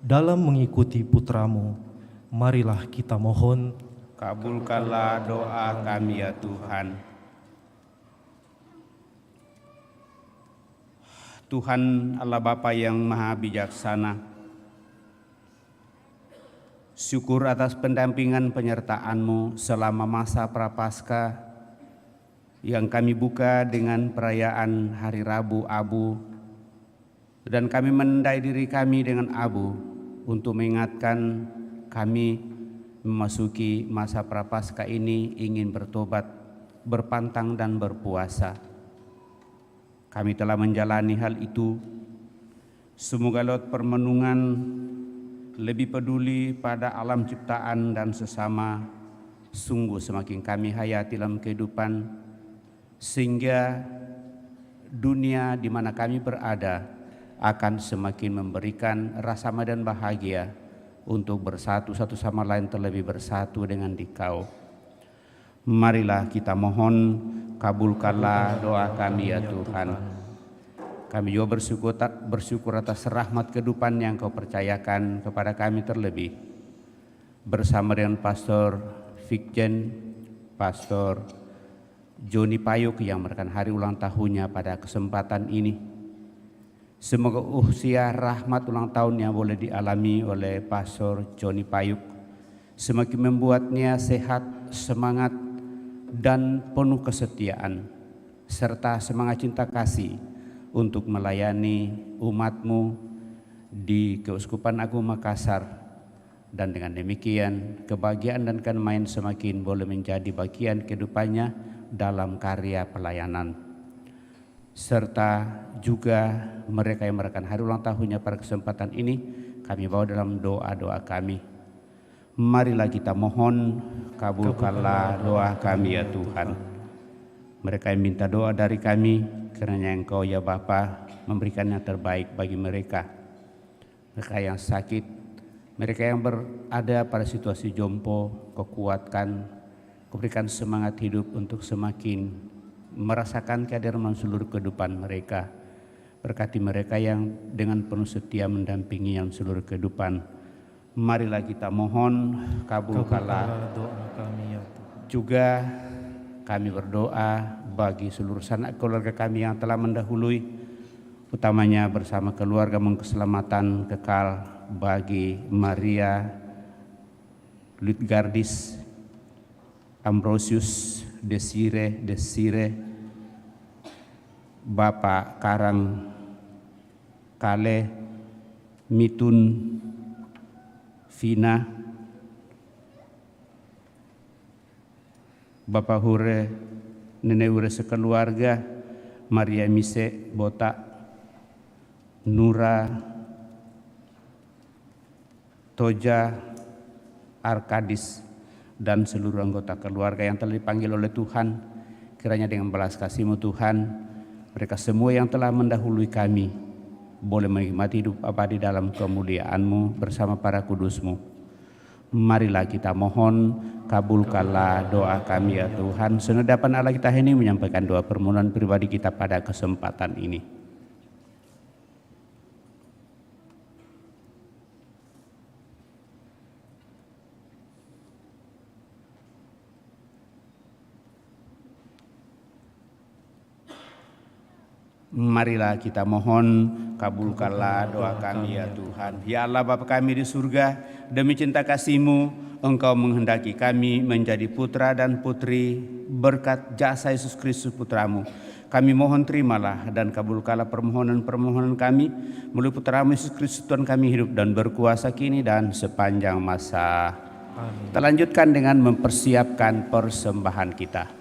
dalam mengikuti Putramu. Marilah kita mohon. Kabulkanlah doa kami ya Tuhan. Tuhan Allah Bapa yang Maha Bijaksana, syukur atas pendampingan penyertaan-Mu selama masa Prapaskah yang kami buka dengan perayaan Hari Rabu Abu, dan kami menendai diri kami dengan abu untuk mengingatkan kami memasuki masa Prapaskah ini ingin bertobat, berpantang dan berpuasa. Kami telah menjalani hal itu. Semoga lewat permenungan lebih peduli pada alam ciptaan dan sesama, sungguh semakin kami hayati dalam kehidupan, sehingga dunia di mana kami berada akan semakin memberikan rasa aman dan bahagia untuk bersatu satu sama lain, terlebih bersatu dengan Dikau. Marilah kita mohon, kabulkanlah doa kami ya Tuhan. Kami juga bersyukur atas rahmat kehidupan yang Kau percayakan kepada kami, terlebih bersama dengan Pastor Fikjen, Pastor Joni Payuk yang merayakan hari ulang tahunnya pada kesempatan ini. Semoga usia rahmat ulang tahun yang boleh dialami oleh Pastor Joni Payuk semakin membuatnya sehat, semangat, dan penuh kesetiaan, serta semangat cinta kasih untuk melayani umat-Mu di Keuskupan Agung Makassar. Dan dengan demikian kebahagiaan dan kedamaian semakin boleh menjadi bagian kehidupannya dalam karya pelayanan. Serta juga mereka yang merayakan hari ulang tahunnya pada kesempatan ini, kami bawa dalam doa-doa kami. Marilah kita mohon, kabulkanlah doa kami ya Tuhan. Mereka yang minta doa dari kami, kiranya Engkau ya Bapa memberikan yang terbaik bagi mereka. Mereka yang sakit, mereka yang berada pada situasi jompo, Kau kuatkan, Kau berikan semangat hidup untuk semakin merasakan kehadiran seluruh kehidupan mereka. Berkati mereka yang dengan penuh setia mendampingi yang seluruh kehidupan. Marilah kita mohon, kabulkanlah doa kami ya Tuhan. Juga kami berdoa bagi seluruh sanak keluarga kami yang telah mendahului, utamanya bersama keluarga keselamatan kekal bagi Maria Lutgardis, Ambrosius, Desire, Bapak Karang Kale, Mitun, Vina, Bapak Hure, Nenek Hure sekeluarga, Maria Mise, Botak, Nura, Toja, Arkadis, dan seluruh anggota keluarga yang telah dipanggil oleh Tuhan. Kiranya dengan belas kasih-Mu Tuhan, mereka semua yang telah mendahului kami boleh menikmati hidup abadi dalam kemuliaan-Mu bersama para kudus-Mu. Marilah kita mohon, kabulkanlah doa kami ya Tuhan. Senedapan Allah kita ini menyampaikan doa permohonan pribadi kita pada kesempatan ini. Marilah kita mohon, kabulkanlah doa kami ya Tuhan. Ya Allah Bapa kami di surga, demi cinta kasih-Mu, Engkau menghendaki kami menjadi putra dan putri berkat jasa Yesus Kristus Putra-Mu. Kami mohon terimalah dan kabulkanlah permohonan-permohonan kami melalui Putra-Mu Yesus Kristus Tuhan kami, hidup dan berkuasa kini dan sepanjang masa. Amin. Kita lanjutkan dengan mempersiapkan persembahan kita.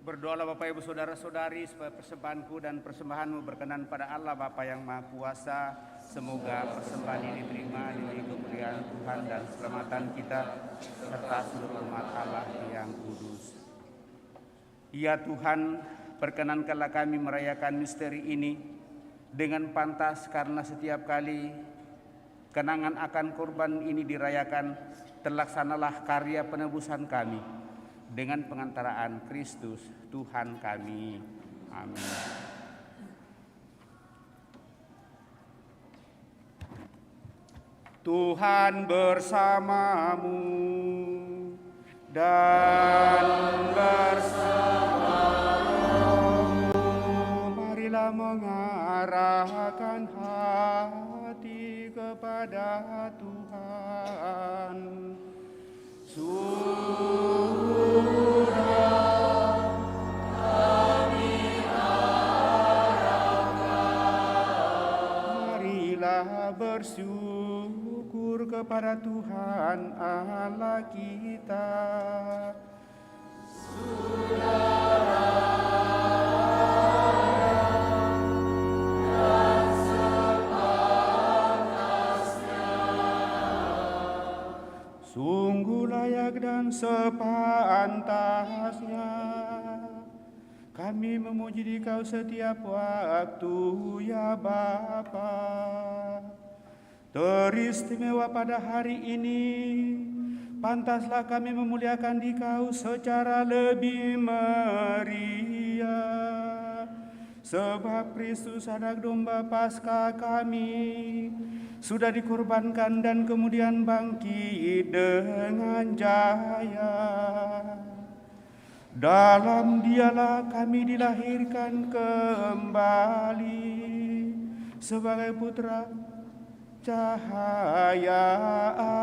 Berdoalah Bapak Ibu Saudara-saudari supaya persembahanku dan persembahanmu berkenan pada Allah Bapa yang Maha Kuasa. Semoga persembahan ini diterima demi kemuliaan Tuhan dan keselamatan kita serta seluruh umat Allah yang kudus. Ya Tuhan, perkenankanlah kami merayakan misteri ini dengan pantas, karena setiap kali kenangan akan korban ini dirayakan, terlaksanalah karya penebusan kami dengan pengantaraan Kristus Tuhan kami. Amin. Tuhan bersamamu dan bersamamu. Marilah mengarahkan hati kepada Tuhan. Marilah bersyukur kepada Tuhan Allah kita. Sungguh layak dan sepantasnya kami memuji Dikau setiap waktu, ya Bapa. Teristimewa pada hari ini, pantaslah kami memuliakan Dikau secara lebih meriah. Sebab Kristus Anak Domba Paskah kami sudah dikorbankan dan kemudian bangkit dengan jaya. Dalam Dialah kami dilahirkan kembali sebagai putra cahaya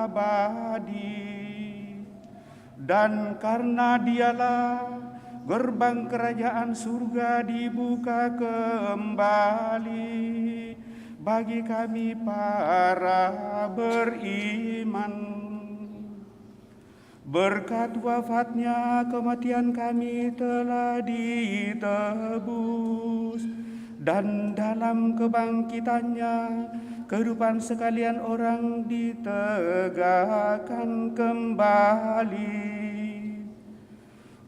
abadi. Dan karena Dialah gerbang kerajaan surga dibuka kembali bagi kami para beriman. Berkat wafatnya kematian kami telah ditebus, dan dalam kebangkitannya kehidupan sekalian orang ditegakkan kembali.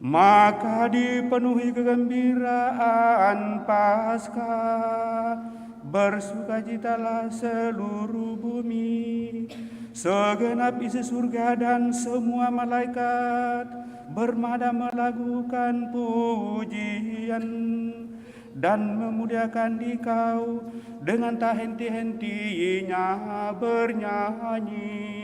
Maka dipenuhi kegembiraan Paskah, bersukacitalah seluruh bumi. Segenap isi surga dan semua malaikat bermada melakukan pujian dan memuliakan Dikau dengan tak henti-hentinya bernyanyi.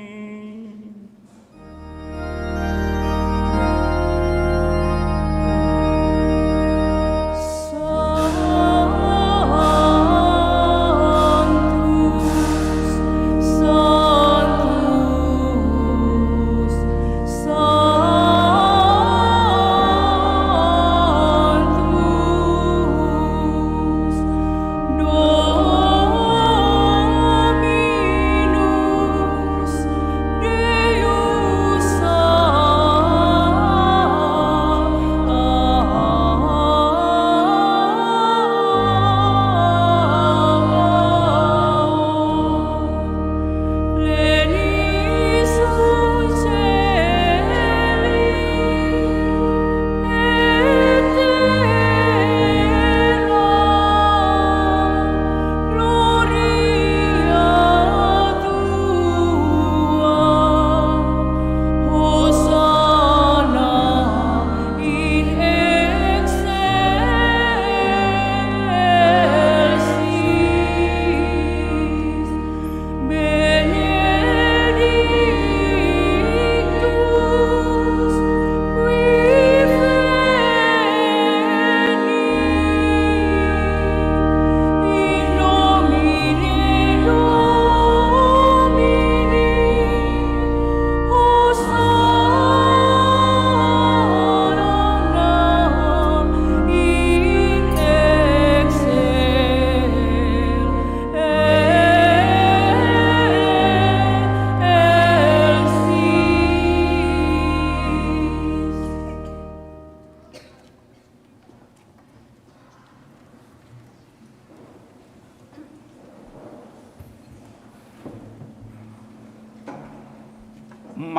Dominus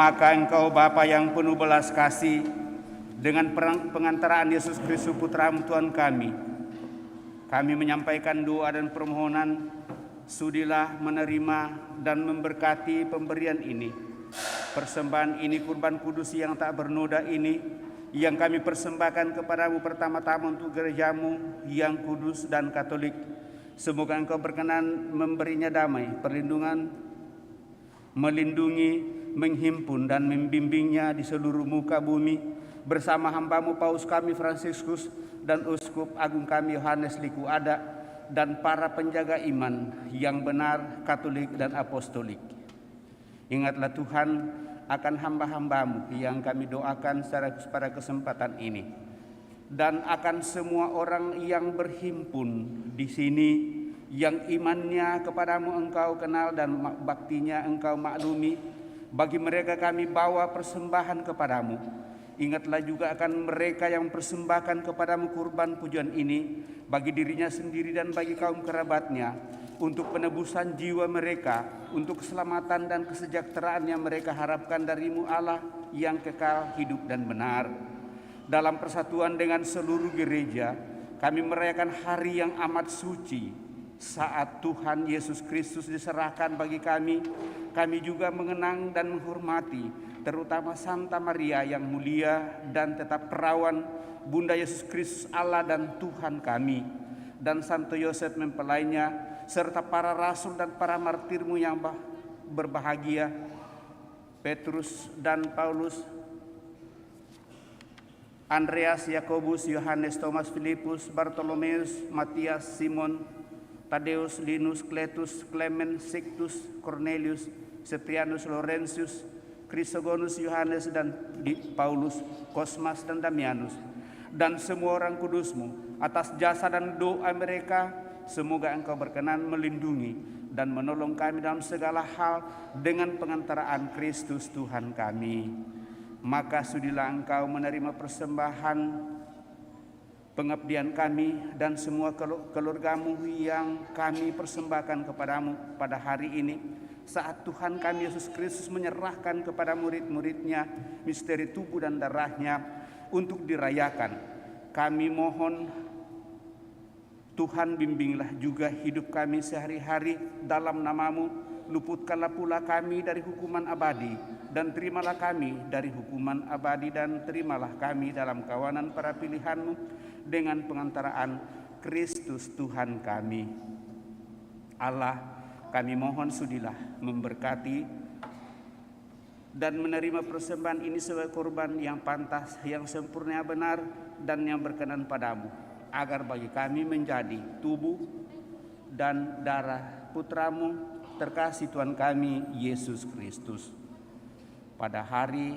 Maka Engkau Bapa yang penuh belas kasih, dengan pengantaraan Yesus Kristus Putra-Mu Tuhan kami menyampaikan doa dan permohonan, sudilah menerima dan memberkati pemberian ini. Persembahan ini, kurban kudus yang tak bernoda ini, yang kami persembahkan kepadamu pertama-tama untuk gerejamu yang kudus dan katolik. Semoga Engkau berkenan memberinya damai, perlindungan, melindungi, menghimpun dan membimbingnya di seluruh muka bumi, bersama hamba-Mu Paus kami Fransiskus dan Uskup Agung kami Yohanes Liku Ada, dan para penjaga iman yang benar, katolik dan apostolik. Ingatlah Tuhan akan hamba-hamba-Mu yang kami doakan pada kesempatan ini, dan akan semua orang yang berhimpun di sini, yang imannya kepadamu Engkau kenal dan baktinya Engkau maklumi. Bagi mereka kami bawa persembahan kepadamu. Ingatlah juga akan mereka yang persembahkan kepadamu kurban pujian ini, bagi dirinya sendiri dan bagi kaum kerabatnya, untuk penebusan jiwa mereka, untuk keselamatan dan kesejahteraan yang mereka harapkan darimu Allah yang kekal, hidup dan benar. Dalam persatuan dengan seluruh gereja, kami merayakan hari yang amat suci, saat Tuhan Yesus Kristus diserahkan bagi kami. Kami juga mengenang dan menghormati terutama Santa Maria yang mulia dan tetap perawan, Bunda Yesus Kristus Allah dan Tuhan kami, dan Santo Yosef mempelainya, serta para rasul dan para martirmu yang berbahagia, Petrus dan Paulus, Andreas, Yakobus, Yohanes, Thomas, Filipus, Bartolomeus, Matias, Simon, Tadeus, Linus, Kletus, Clement, Sictus, Cornelius, Septianus, Laurentius, Chrysogonus, Yohanes dan Paulus, Kosmas dan Damianus, dan semua orang kudus-Mu. Atas jasa dan doa mereka, semoga Engkau berkenan melindungi dan menolong kami dalam segala hal dengan pengantaraan Kristus Tuhan kami. Maka sudilah Engkau menerima persembahan pengabdian kami dan semua keluarga-Mu yang kami persembahkan kepadamu pada hari ini, saat Tuhan kami Yesus Kristus menyerahkan kepada murid-muridnya misteri tubuh dan darahnya untuk dirayakan. Kami mohon Tuhan, bimbinglah juga hidup kami sehari-hari dalam nama-Mu. Luputkanlah pula kami dari hukuman abadi, dan terimalah kami dari hukuman abadi, dan terimalah kami dalam kawanan para pilihan-Mu dengan pengantaraan Kristus Tuhan kami. Allah, kami mohon sudilah memberkati dan menerima persembahan ini sebagai korban yang pantas, yang sempurna, benar, dan yang berkenan padamu, agar bagi kami menjadi tubuh dan darah Putra-Mu terkasih Tuhan kami Yesus Kristus. Pada hari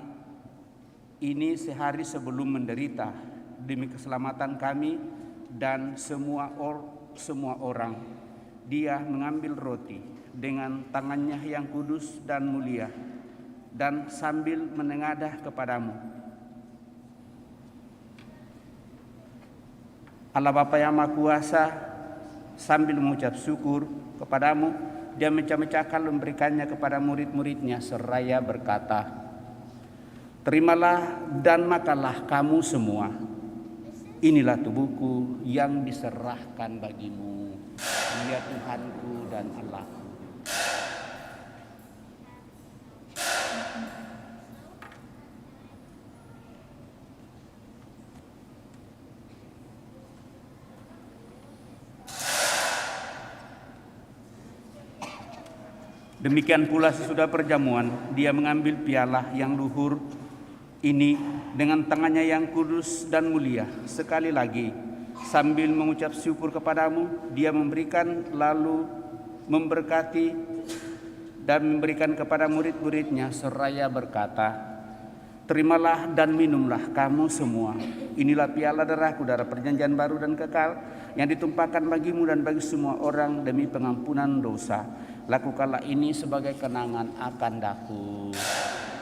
ini, sehari sebelum menderita demi keselamatan kami dan semua orang, Dia mengambil roti dengan tangannya yang kudus dan mulia, dan sambil menengadah kepadamu, Allah Bapa yang Maha Kuasa, sambil mengucap syukur kepadamu, Dia mecah-mecahkan, memberikannya kepada murid-muridnya seraya berkata, "Terimalah dan makanlah kamu semua. Inilah tubuhku yang diserahkan bagimu. Dia Tuhanku dan Allahku." Demikian pula sesudah perjamuan, Dia mengambil piala yang luhur ini dengan tangannya yang kudus dan mulia. Sekali lagi, sambil mengucap syukur kepadamu, Dia memberikan, lalu memberkati dan memberikan kepada murid-muridnya seraya berkata, "Terimalah dan minumlah kamu semua. Inilah piala darahku, darah perjanjian baru dan kekal, yang ditumpahkan bagimu dan bagi semua orang demi pengampunan dosa. Lakukanlah ini sebagai kenangan akan daku,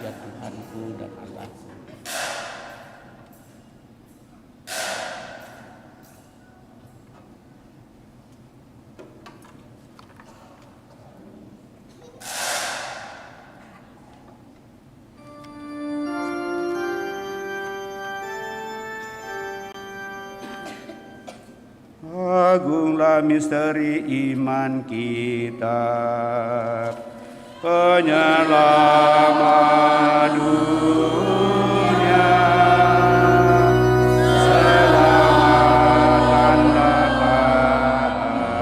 ya Tuhanku dan Allahku." agunglah misteri iman kita. Penyelamat dunia, selamatkanlah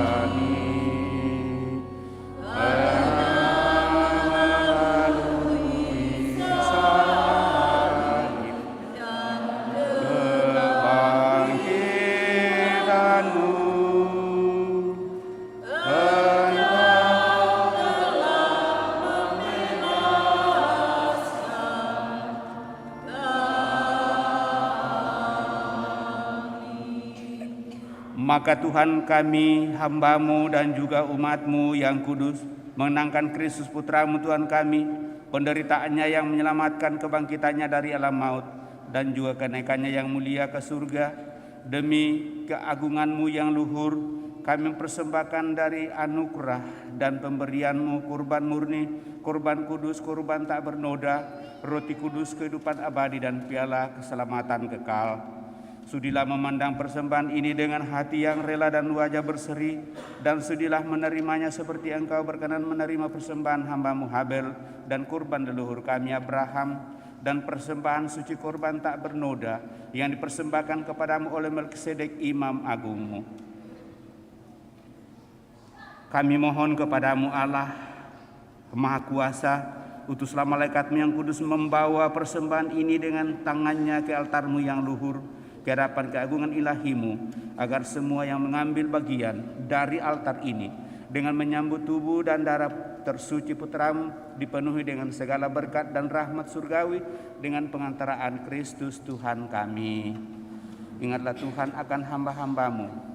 kami. Melalui salib dan kebangkitan-Mu, maka Tuhan kami, hamba-Mu dan juga umat-Mu yang kudus, mengenangkan Kristus Putra-Mu Tuhan kami, penderitaannya yang menyelamatkan kebangkitannya dari alam maut, dan juga kenaikannya yang mulia ke surga. Demi keagungan-Mu yang luhur, kami mempersembahkan dari anugerah dan pemberian-Mu kurban murni, kurban kudus, kurban tak bernoda, roti kudus kehidupan abadi, dan piala keselamatan kekal. Sudilah memandang persembahan ini dengan hati yang rela dan wajah berseri, dan sudilah menerimanya seperti Engkau berkenan menerima persembahan hamba-Mu Habel dan kurban leluhur kami Abraham, dan persembahan suci kurban tak bernoda yang dipersembahkan kepadamu oleh Melkisedek imam agungmu. Kami mohon kepadamu Allah Maha Kuasa, utuslah malaikat-Mu yang kudus membawa persembahan ini dengan tangannya ke altar-Mu yang luhur, ke hadapan keagungan ilahi-Mu, agar semua yang mengambil bagian dari altar ini dengan menyambut tubuh dan darah tersuci Putra-Mu dipenuhi dengan segala berkat dan rahmat surgawi dengan pengantaraan Kristus Tuhan kami. Ingatlah Tuhan akan hamba-hamba-Mu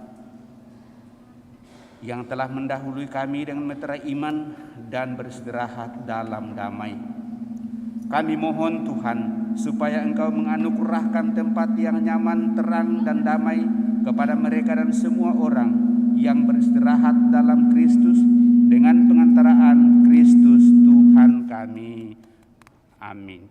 yang telah mendahului kami dengan meterai iman dan beristirahat dalam damai. Kami mohon Tuhan supaya Engkau menganugerahkan tempat yang nyaman, terang, dan damai kepada mereka dan semua orang yang beristirahat dalam Kristus dengan pengantaraan Kristus Tuhan kami. Amin.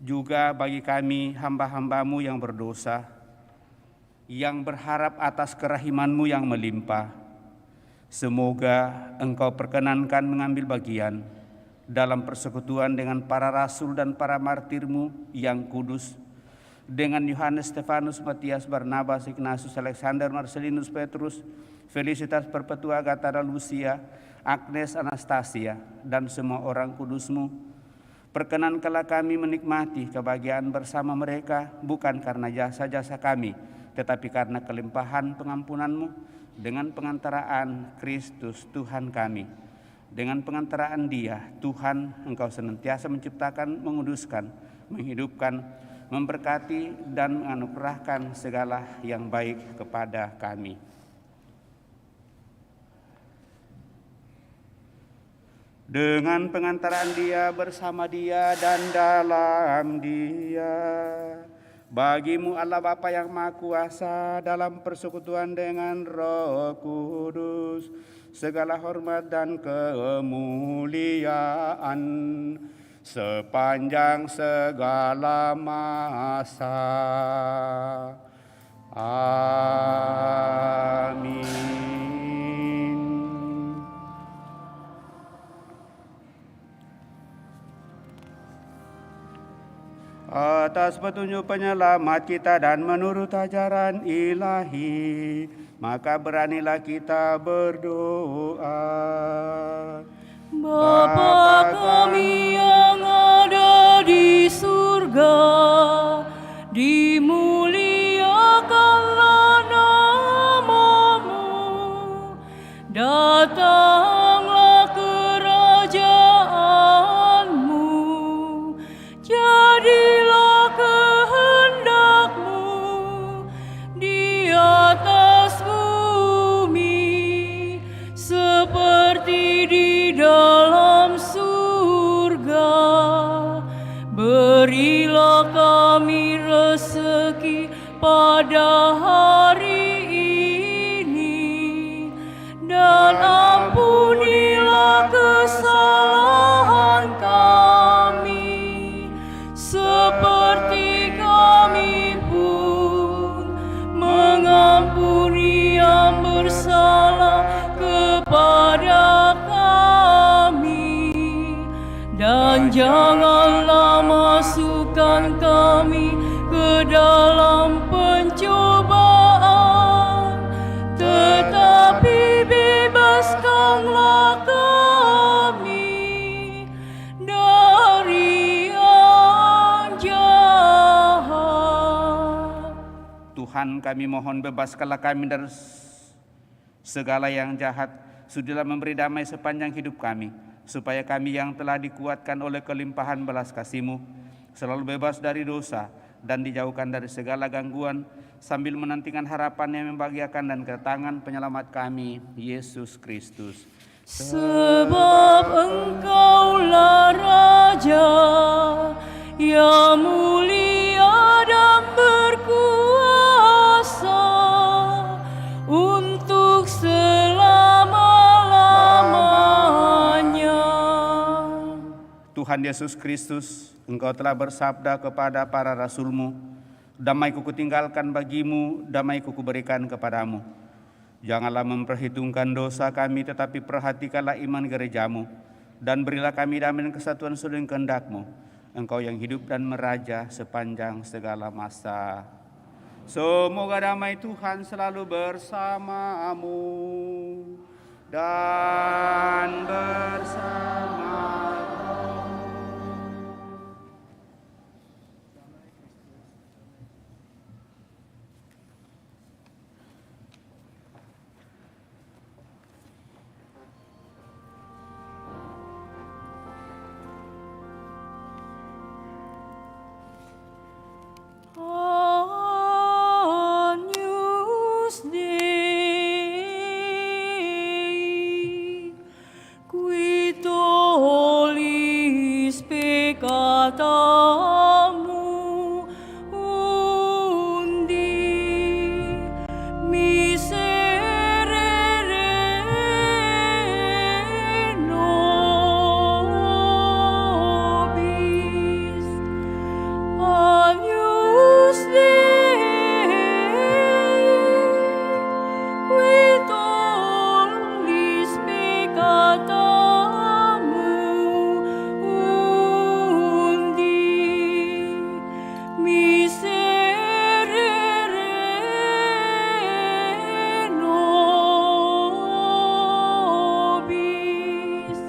Juga bagi kami hamba-hamba-Mu yang berdosa, yang berharap atas kerahiman-Mu yang melimpah, semoga Engkau perkenankan mengambil bagian dalam persekutuan dengan para rasul dan para martir-Mu yang kudus, dengan Yohanes, Stefanus, Matias, Barnabas, Ignatius, Alexander, Marcelinus, Petrus, Felicitas, Perpetua, Agatha, Lucia, Agnes, Anastasia, dan semua orang kudus-Mu. Perkenankanlah kami menikmati kebahagiaan bersama mereka, bukan karena jasa-jasa kami, tetapi karena kelimpahan pengampunan-Mu, dengan pengantaraan Kristus Tuhan kami. Dengan pengantaraan Dia, Tuhan, Engkau senantiasa menciptakan, menguduskan, menghidupkan, memberkati, dan menganugerahkan segala yang baik kepada kami. Dengan pengantaraan Dia, bersama Dia, dan dalam Dia, bagi-Mu Allah Bapa yang Maha Kuasa, dalam persekutuan dengan Roh Kudus, segala hormat dan kemuliaan sepanjang segala masa. Amin. Atas petunjuk penyelamat kita dan menurut ajaran ilahi, maka beranilah kita berdoa. Bapa kami yang ada di surga, dimuliakanlah nama-Mu, datanglah kerajaan-Mu, jadilah kehendak-Mu di atas bumi seperti di dalam janganlah masukkan kami ke dalam pencobaan, tetapi bebaskanlah kami dari yang jahat. Tuhan, kami mohon bebaskanlah kami dari segala yang jahat. Sudilah memberi damai sepanjang hidup kami, supaya kami yang telah dikuatkan oleh kelimpahan belas kasih-Mu selalu bebas dari dosa dan dijauhkan dari segala gangguan, sambil menantikan harapan yang membahagiakan dan kedatangan penyelamat kami, Yesus Kristus. Sebab Engkaulah Raja yang mulia dan berkuasa untuk selama-lamanya. Tuhan Yesus Kristus, Engkau telah bersabda kepada para rasul-Mu, damai-Ku kutinggalkan bagimu, damai-Ku kuberikan kepadamu. Janganlah memperhitungkan dosa kami, tetapi perhatikanlah iman gereja-Mu, dan berilah kami damai dan kesatuan sesuai dengan kehendak-Mu. Engkau yang hidup dan meraja sepanjang segala masa. Semoga damai Tuhan selalu bersamamu dan bersama. Agnus Dei, qui tollis peccatarum undi, miserere nobis. Agnus Dei, qui tollis peccatarum undi, miserere nobis.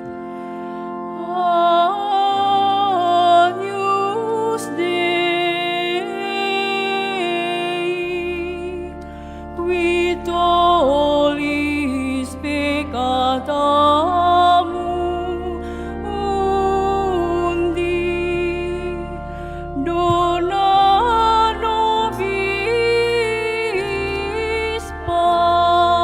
Agnus Dei, qui tollis peccatarum undi, dona nobis pacem.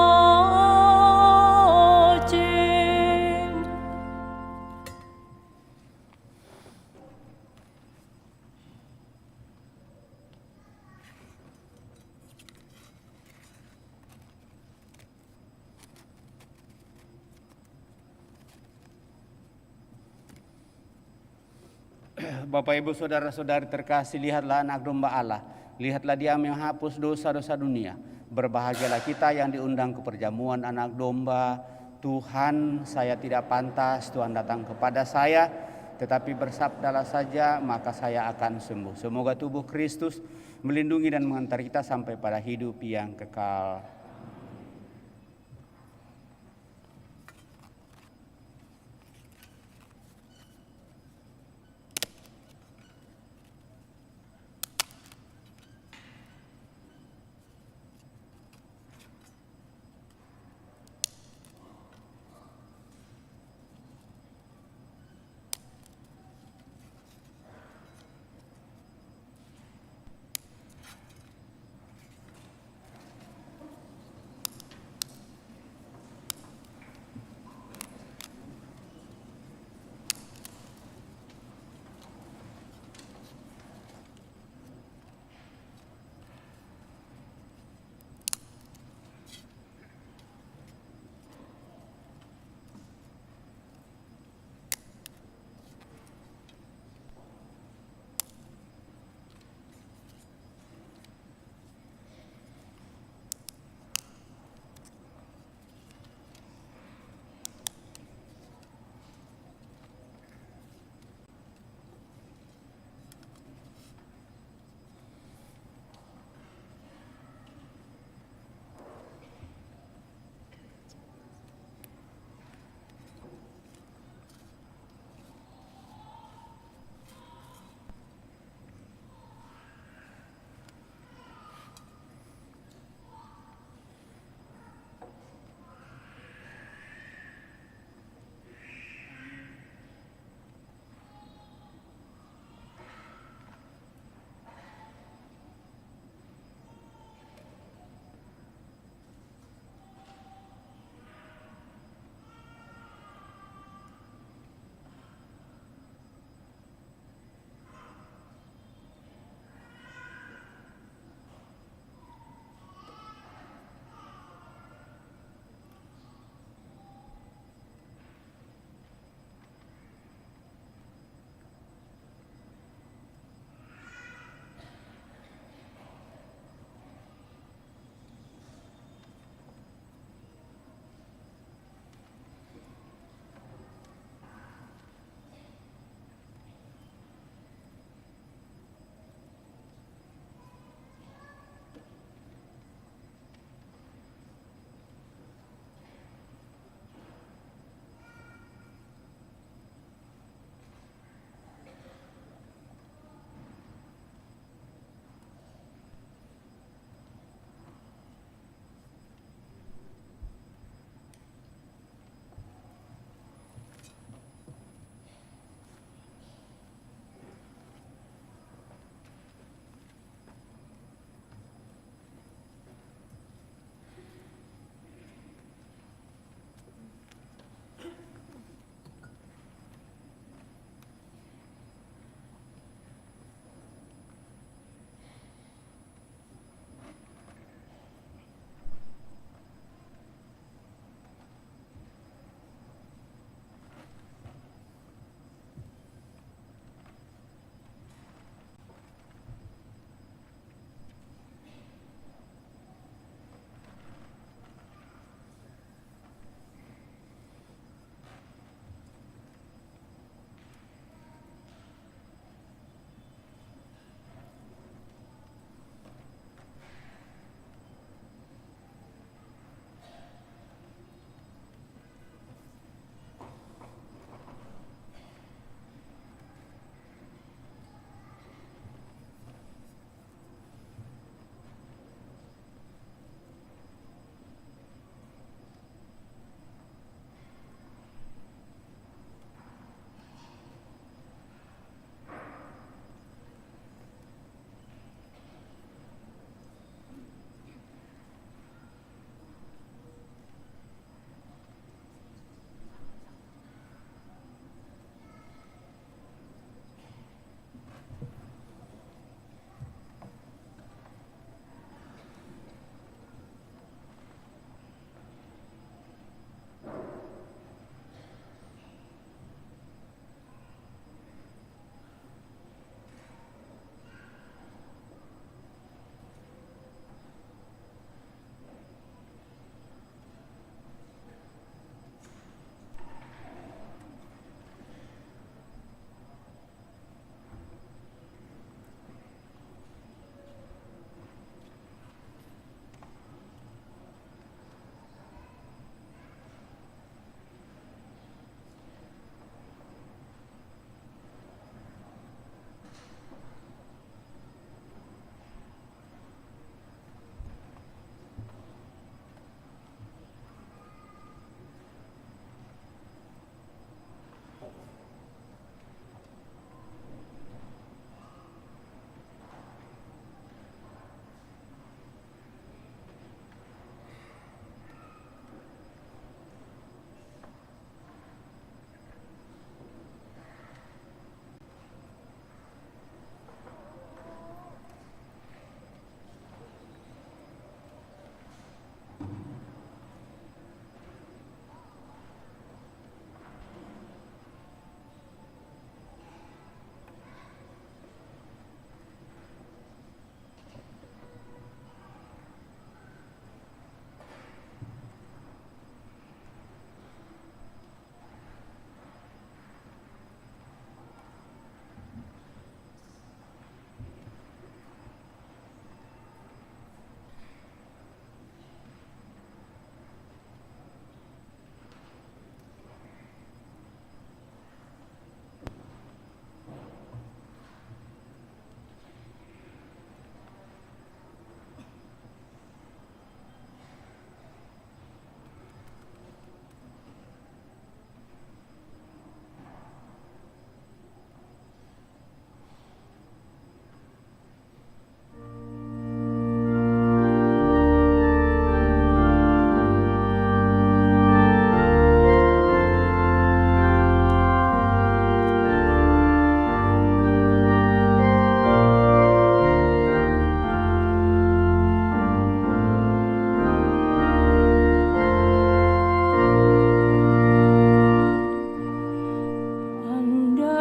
Bapak, Ibu, Saudara-saudari terkasih, lihatlah anak domba Allah. Lihatlah Dia menghapus dosa-dosa dunia. Berbahagialah kita yang diundang ke perjamuan anak domba. Tuhan, saya tidak pantas Tuhan datang kepada saya, tetapi bersabdalah saja, maka saya akan sembuh. Semoga tubuh Kristus melindungi dan mengantar kita sampai pada hidup yang kekal.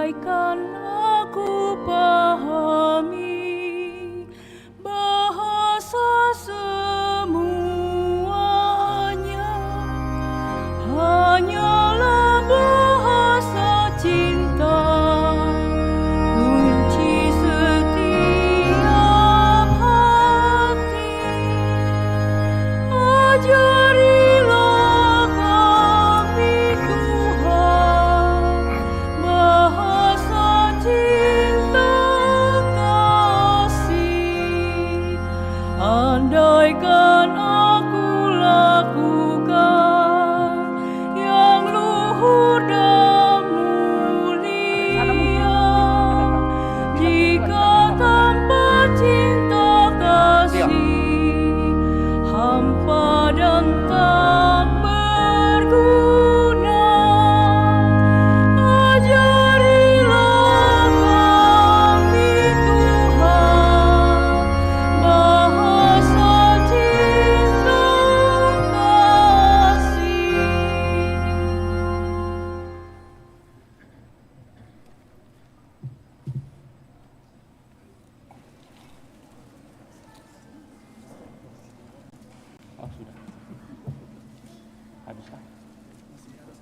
andaikan aku pahami bahasa semuanya, hanyalah bahasa cinta, kunci setiap hati. Ajarilah kami Tuhan bahasa cinta kasih. Andaikan aku lakukan yang luhur dan mulia, jika tanpa cinta kasih hampa dan tak berguna. Ajarilah kami Tuhan bahasa cinta kasih. Oh, sudah. Habis kan? Tiada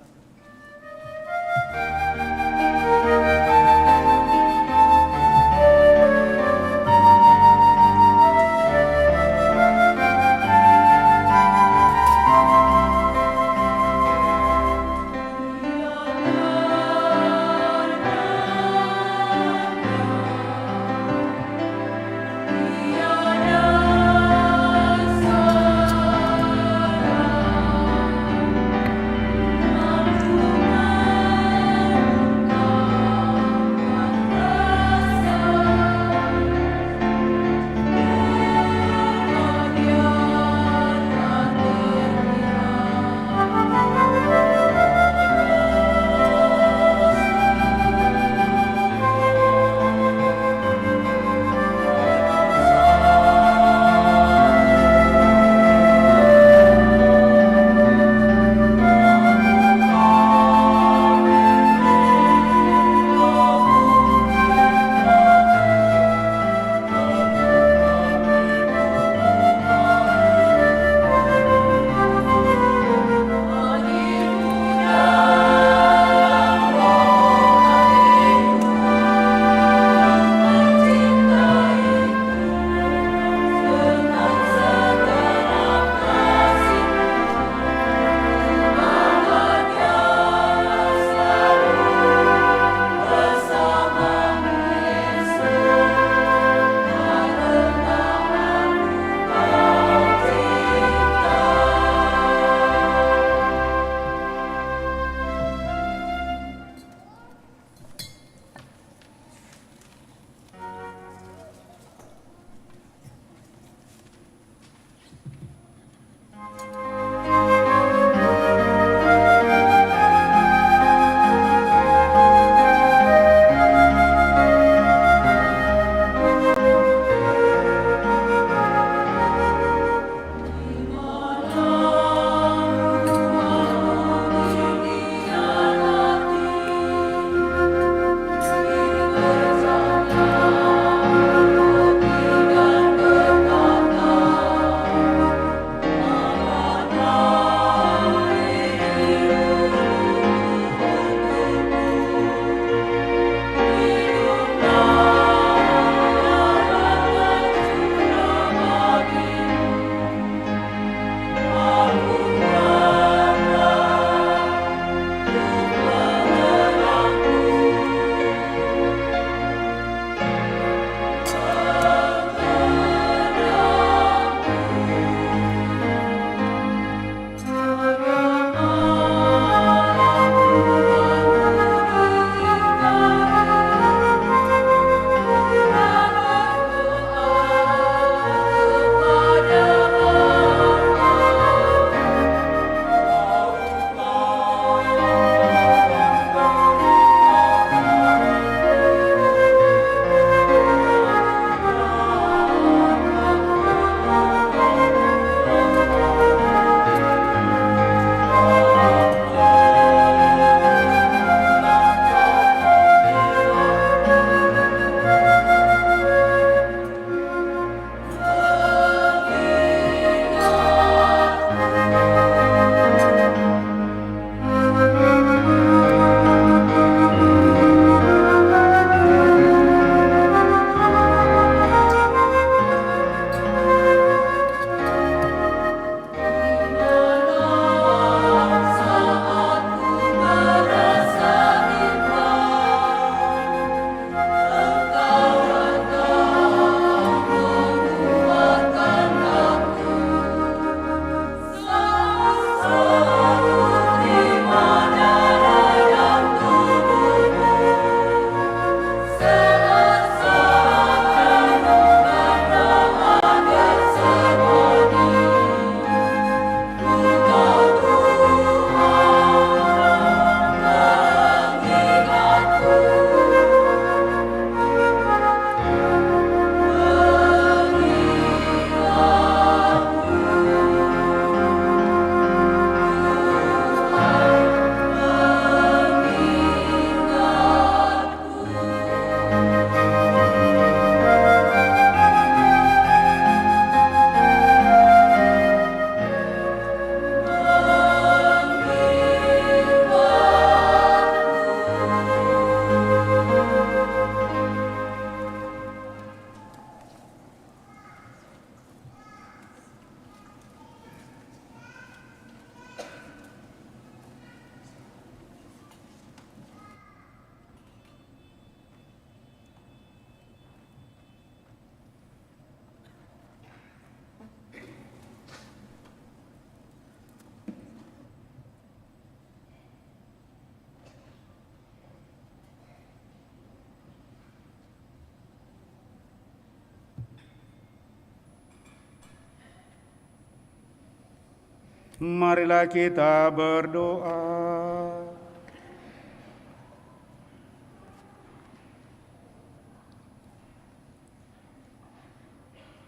Marilah kita berdoa.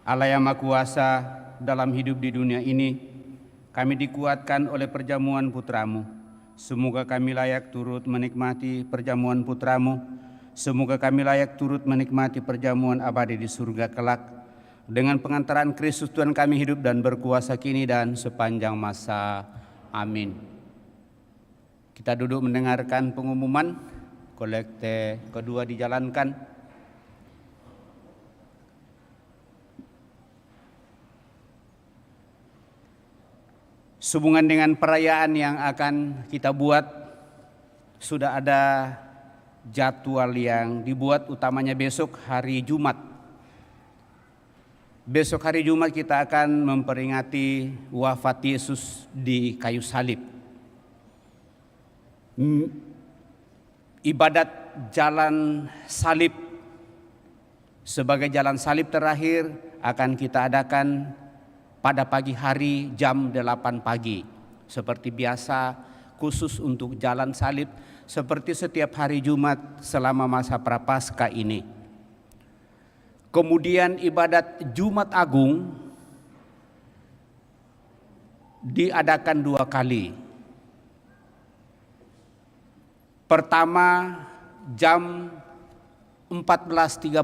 Allah yang Maha Kuasa, dalam hidup di dunia ini, kami dikuatkan oleh perjamuan Putra-Mu. Semoga kami layak turut menikmati perjamuan Putra-Mu. Semoga kami layak turut menikmati perjamuan abadi di surga kelak. Dengan pengantaran Kristus Tuhan kami hidup dan berkuasa kini dan sepanjang masa. Amin. Kita duduk mendengarkan pengumuman. Kolekte kedua dijalankan. Sehubungan dengan perayaan yang akan kita buat, sudah ada jadwal yang dibuat, utamanya besok hari Jumat. Besok hari Jumat kita akan memperingati wafat Yesus di kayu salib. Ibadat jalan salib sebagai jalan salib terakhir akan kita adakan pada pagi hari jam 8 pagi. Seperti biasa, khusus untuk jalan salib, seperti setiap hari Jumat selama masa Prapaskah ini. Kemudian ibadat Jumat Agung diadakan 2 kali. Pertama jam 14.30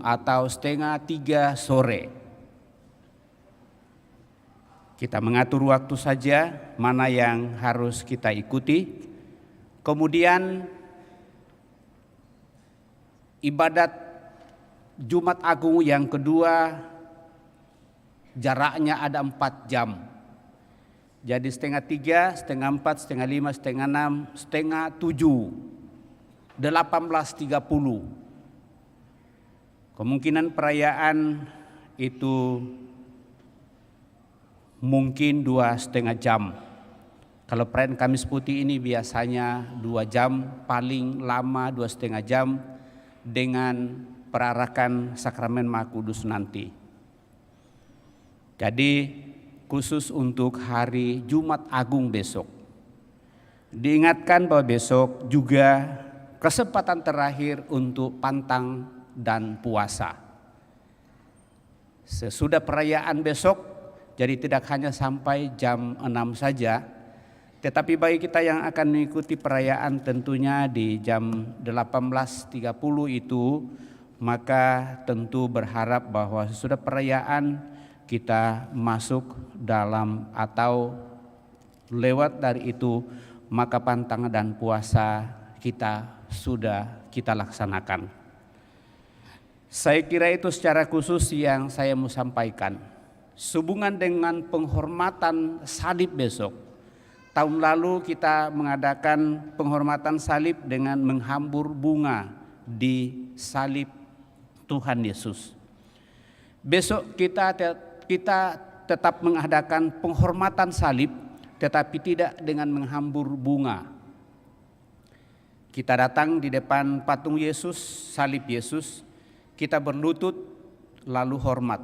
atau setengah 3 sore. Kita mengatur waktu saja mana yang harus kita ikuti. Kemudian ibadat Jumat Agung yang kedua jaraknya ada 4 jam. Jadi setengah 3, setengah 4, setengah 5, setengah 6, setengah 7, 18.30. Kemungkinan perayaan itu mungkin 2,5 jam. Kalau perayaan Kamis Putih ini biasanya 2 jam, paling lama 2,5 jam dengan perarakan sakramen Maha Kudus nanti. Jadi khusus untuk hari Jumat Agung besok. Diingatkan bahwa besok juga kesempatan terakhir untuk pantang dan puasa. Sesudah perayaan besok, jadi tidak hanya sampai jam 6 saja, tetapi bagi kita yang akan mengikuti perayaan tentunya di jam 18.30 itu, maka tentu berharap bahwa sesudah perayaan kita masuk dalam atau lewat dari itu, maka pantang dan puasa kita sudah kita laksanakan. Saya kira itu secara khusus yang saya mau sampaikan. Sehubungan dengan penghormatan salib besok. Tahun lalu kita mengadakan penghormatan salib dengan menghambur bunga di salib Tuhan Yesus. Besok kita tetap mengadakan penghormatan salib, tetapi tidak dengan menghambur bunga. Kita datang di depan patung Yesus, salib Yesus, kita berlutut lalu hormat.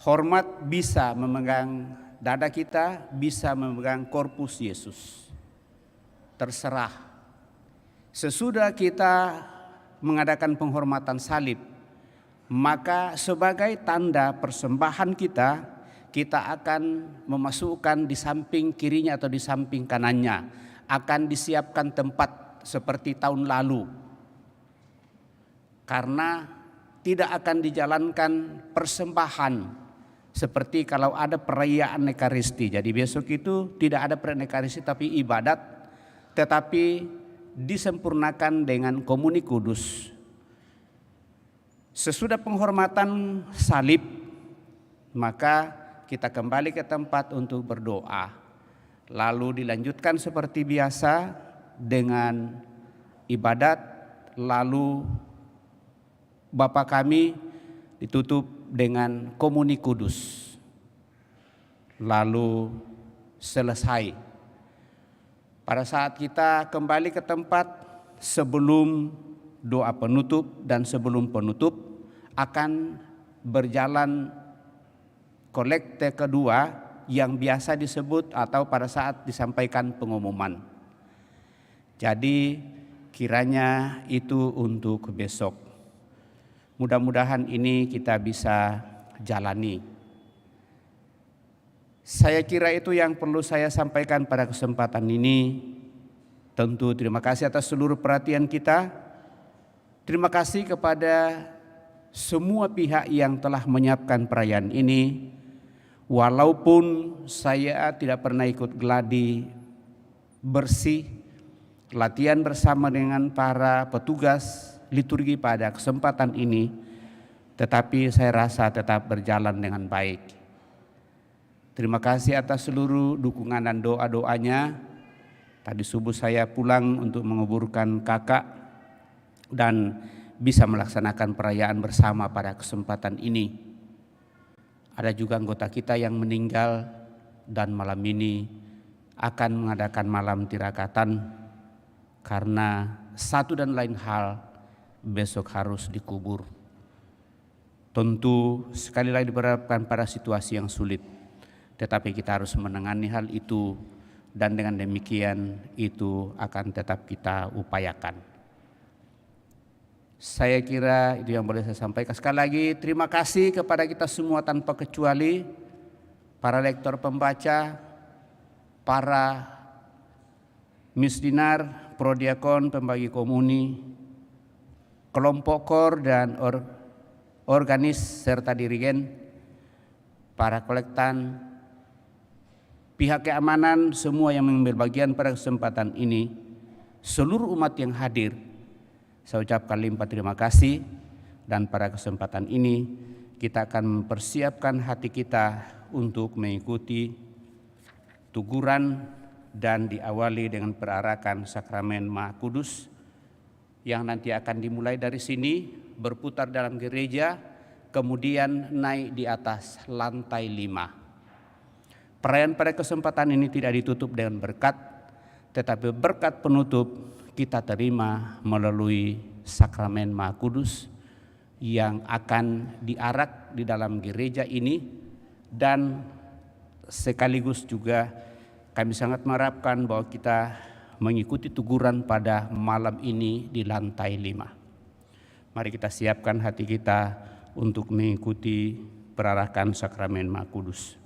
Hormat bisa memegang dada kita, bisa memegang korpus Yesus. Terserah. Sesudah kita mengadakan penghormatan salib, maka sebagai tanda persembahan kita akan memasukkan di samping kirinya atau di samping kanannya. Akan disiapkan tempat seperti tahun lalu. Karena tidak akan dijalankan persembahan seperti kalau ada perayaan Ekaristi. Jadi besok itu tidak ada perayaan Ekaristi tapi ibadat, tetapi disempurnakan dengan komuni kudus. Sesudah penghormatan salib, maka kita kembali ke tempat untuk berdoa. Lalu dilanjutkan seperti biasa dengan ibadat, lalu Bapa kami ditutup dengan komuni kudus. Lalu selesai. Pada saat kita kembali ke tempat sebelum doa penutup dan sebelum penutup akan berjalan kolekte kedua yang biasa disebut atau pada saat disampaikan pengumuman. Jadi kiranya itu untuk besok. Mudah-mudahan ini kita bisa jalani. Saya kira itu yang perlu saya sampaikan pada kesempatan ini. Tentu terima kasih atas seluruh perhatian kita. Terima kasih kepada semua pihak yang telah menyiapkan perayaan ini. Walaupun saya tidak pernah ikut gladi bersih, latihan bersama dengan para petugas liturgi pada kesempatan ini, tetapi saya rasa tetap berjalan dengan baik. Terima kasih atas seluruh dukungan dan doa-doanya. Tadi subuh saya pulang untuk menguburkan kakak dan bisa melaksanakan perayaan bersama pada kesempatan ini. Ada juga anggota kita yang meninggal dan malam ini akan mengadakan malam tirakatan karena satu dan lain hal besok harus dikubur. Tentu sekali lagi diperhadapkan pada situasi yang sulit, tetapi kita harus menangani hal itu dan dengan demikian itu akan tetap kita upayakan. Saya kira itu yang boleh saya sampaikan. Sekali lagi terima kasih kepada kita semua tanpa kecuali, para lektor pembaca, para misdinar, prodiakon, pembagi komuni, kelompok kor dan organis serta dirigen, para kolektan, pihak keamanan, semua yang mengambil bagian pada kesempatan ini, seluruh umat yang hadir. Saya ucapkan limpah terima kasih dan pada kesempatan ini kita akan mempersiapkan hati kita untuk mengikuti tuguran dan diawali dengan perarakan sakramen Maha Kudus yang nanti akan dimulai dari sini, berputar dalam gereja, kemudian naik di atas lantai 5. Perayaan pada kesempatan ini tidak ditutup dengan berkat, tetapi berkat penutup kita terima melalui sakramen Maha Kudus yang akan diarak di dalam gereja ini, dan sekaligus juga kami sangat mengharapkan bahwa kita mengikuti tuguran pada malam ini di lantai 5. Mari kita siapkan hati kita untuk mengikuti perarakan sakramen Maha Kudus.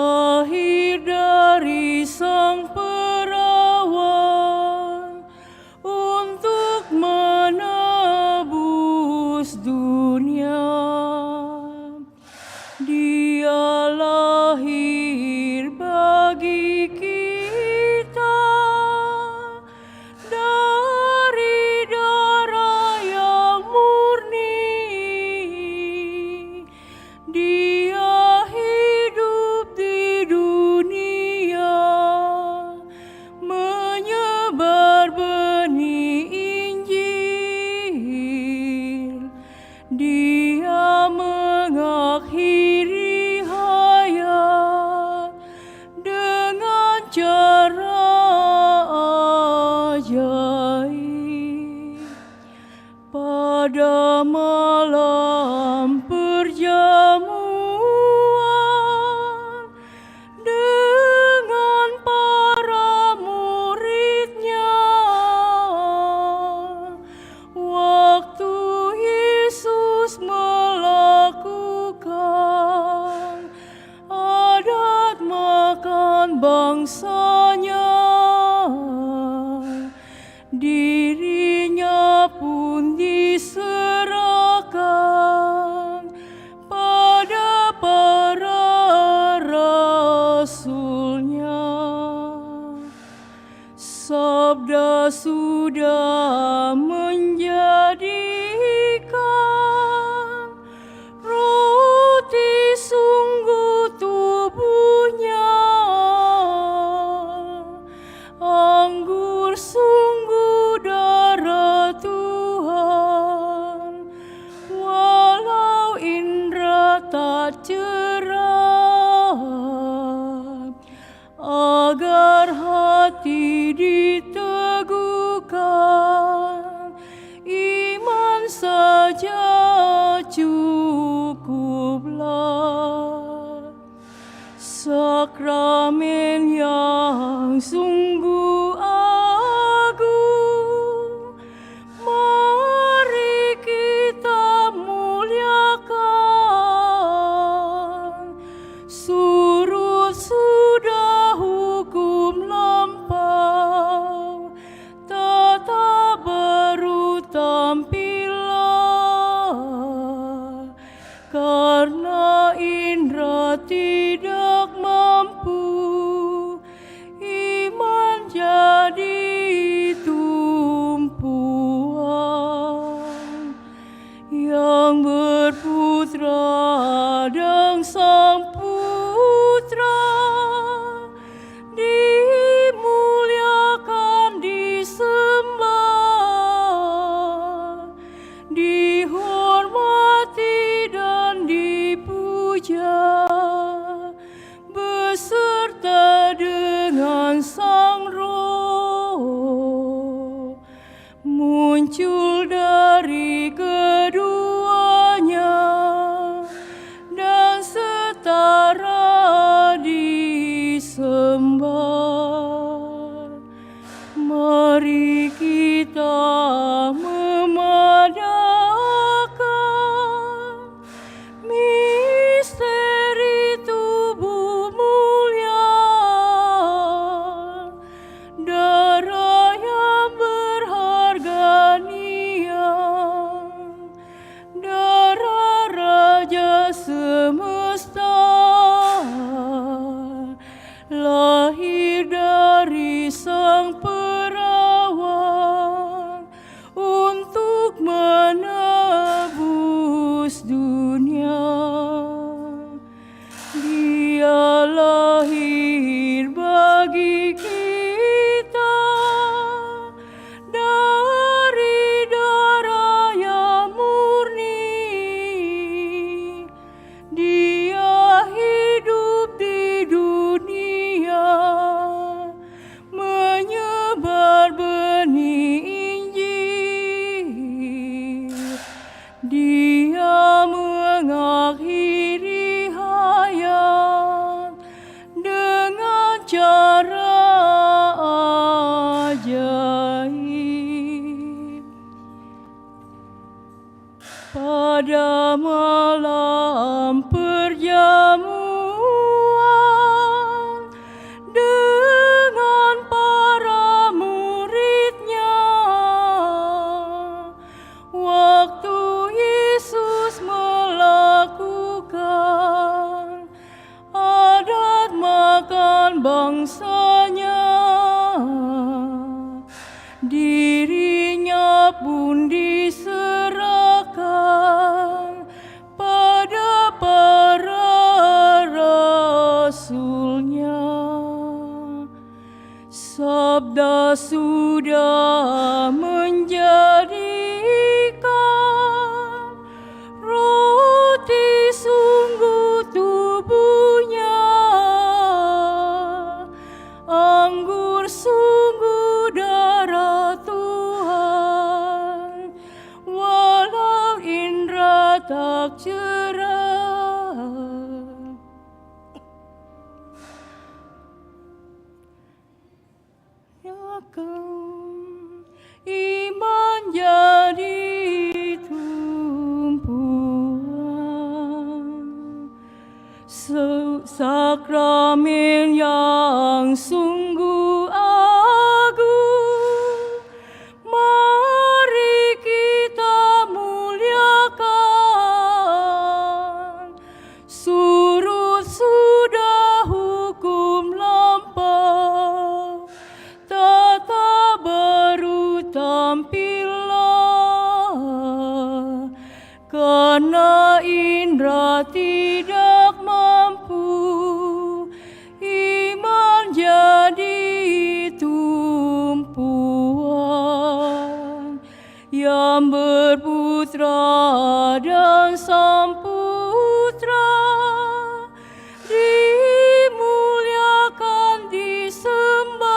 lahir dari Sang Perawan untuk menebus dunia. Dia lahir bagi kita dari darah yang murni. Dia hidup di dunia, menyebar benih Injil. Dia mengakhiri hayat dengan cara ajaib. Pada malam perjamuan dengan para muridnya, waktu Yesus melakukan adat makan bangsanya, dirinya pun diserahkan pada para rasulnya. Sabda sudah menjadikan roti sungguh tubuhnya, anggur sungguh darah Tuhan. Walau indra tak cerah, agar hati diteguhkan, iman saja cukuplah. Sakramen yang sungguh agung, mari kita muliakan. Surut sudah hukum lampau, tata baru tampillah. Karena indra tidak mampu, iman jadi tumpuan. Yang berputra dan Sang Putra dimuliakan, disembah, dihormati dan dipuja, beserta dengan Sang Roh, muncul dari keduanya dan setara disembah. Mari kita memadakan misteri tubuh mulia, darah yang berharga niang, darah Raja semesta, lahir dari Sang Perawan untuk menebus dunia. Dia lahir bagi kita dari darah yang murni. Dia hidup di dunia, menyebar benih Injil. Dia mengakhiri hayat dengan cara ajaib. Pada malam perjamuan bangsanya, dirinya pun diserahkan pada para rasulnya. Sabda sudah menjadikan roti sungguh tubuhnya, anggur sungguh darah Tuhan, walau indra tak cerah. Iman jadi tumpuan, sakramen yang sungguh agung, mari kita muliakan. Surut sudah hukum lampau, tata baru tampillah, karena indra tidak mampu, iman jadi tumpuan. Yang berputra dan sang putra dimuliakan, disembah,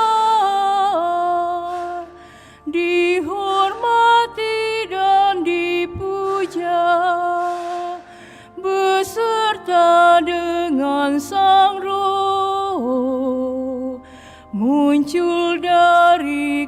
dihormati dan dipuja, beserta dengan Sang Roh muncul dari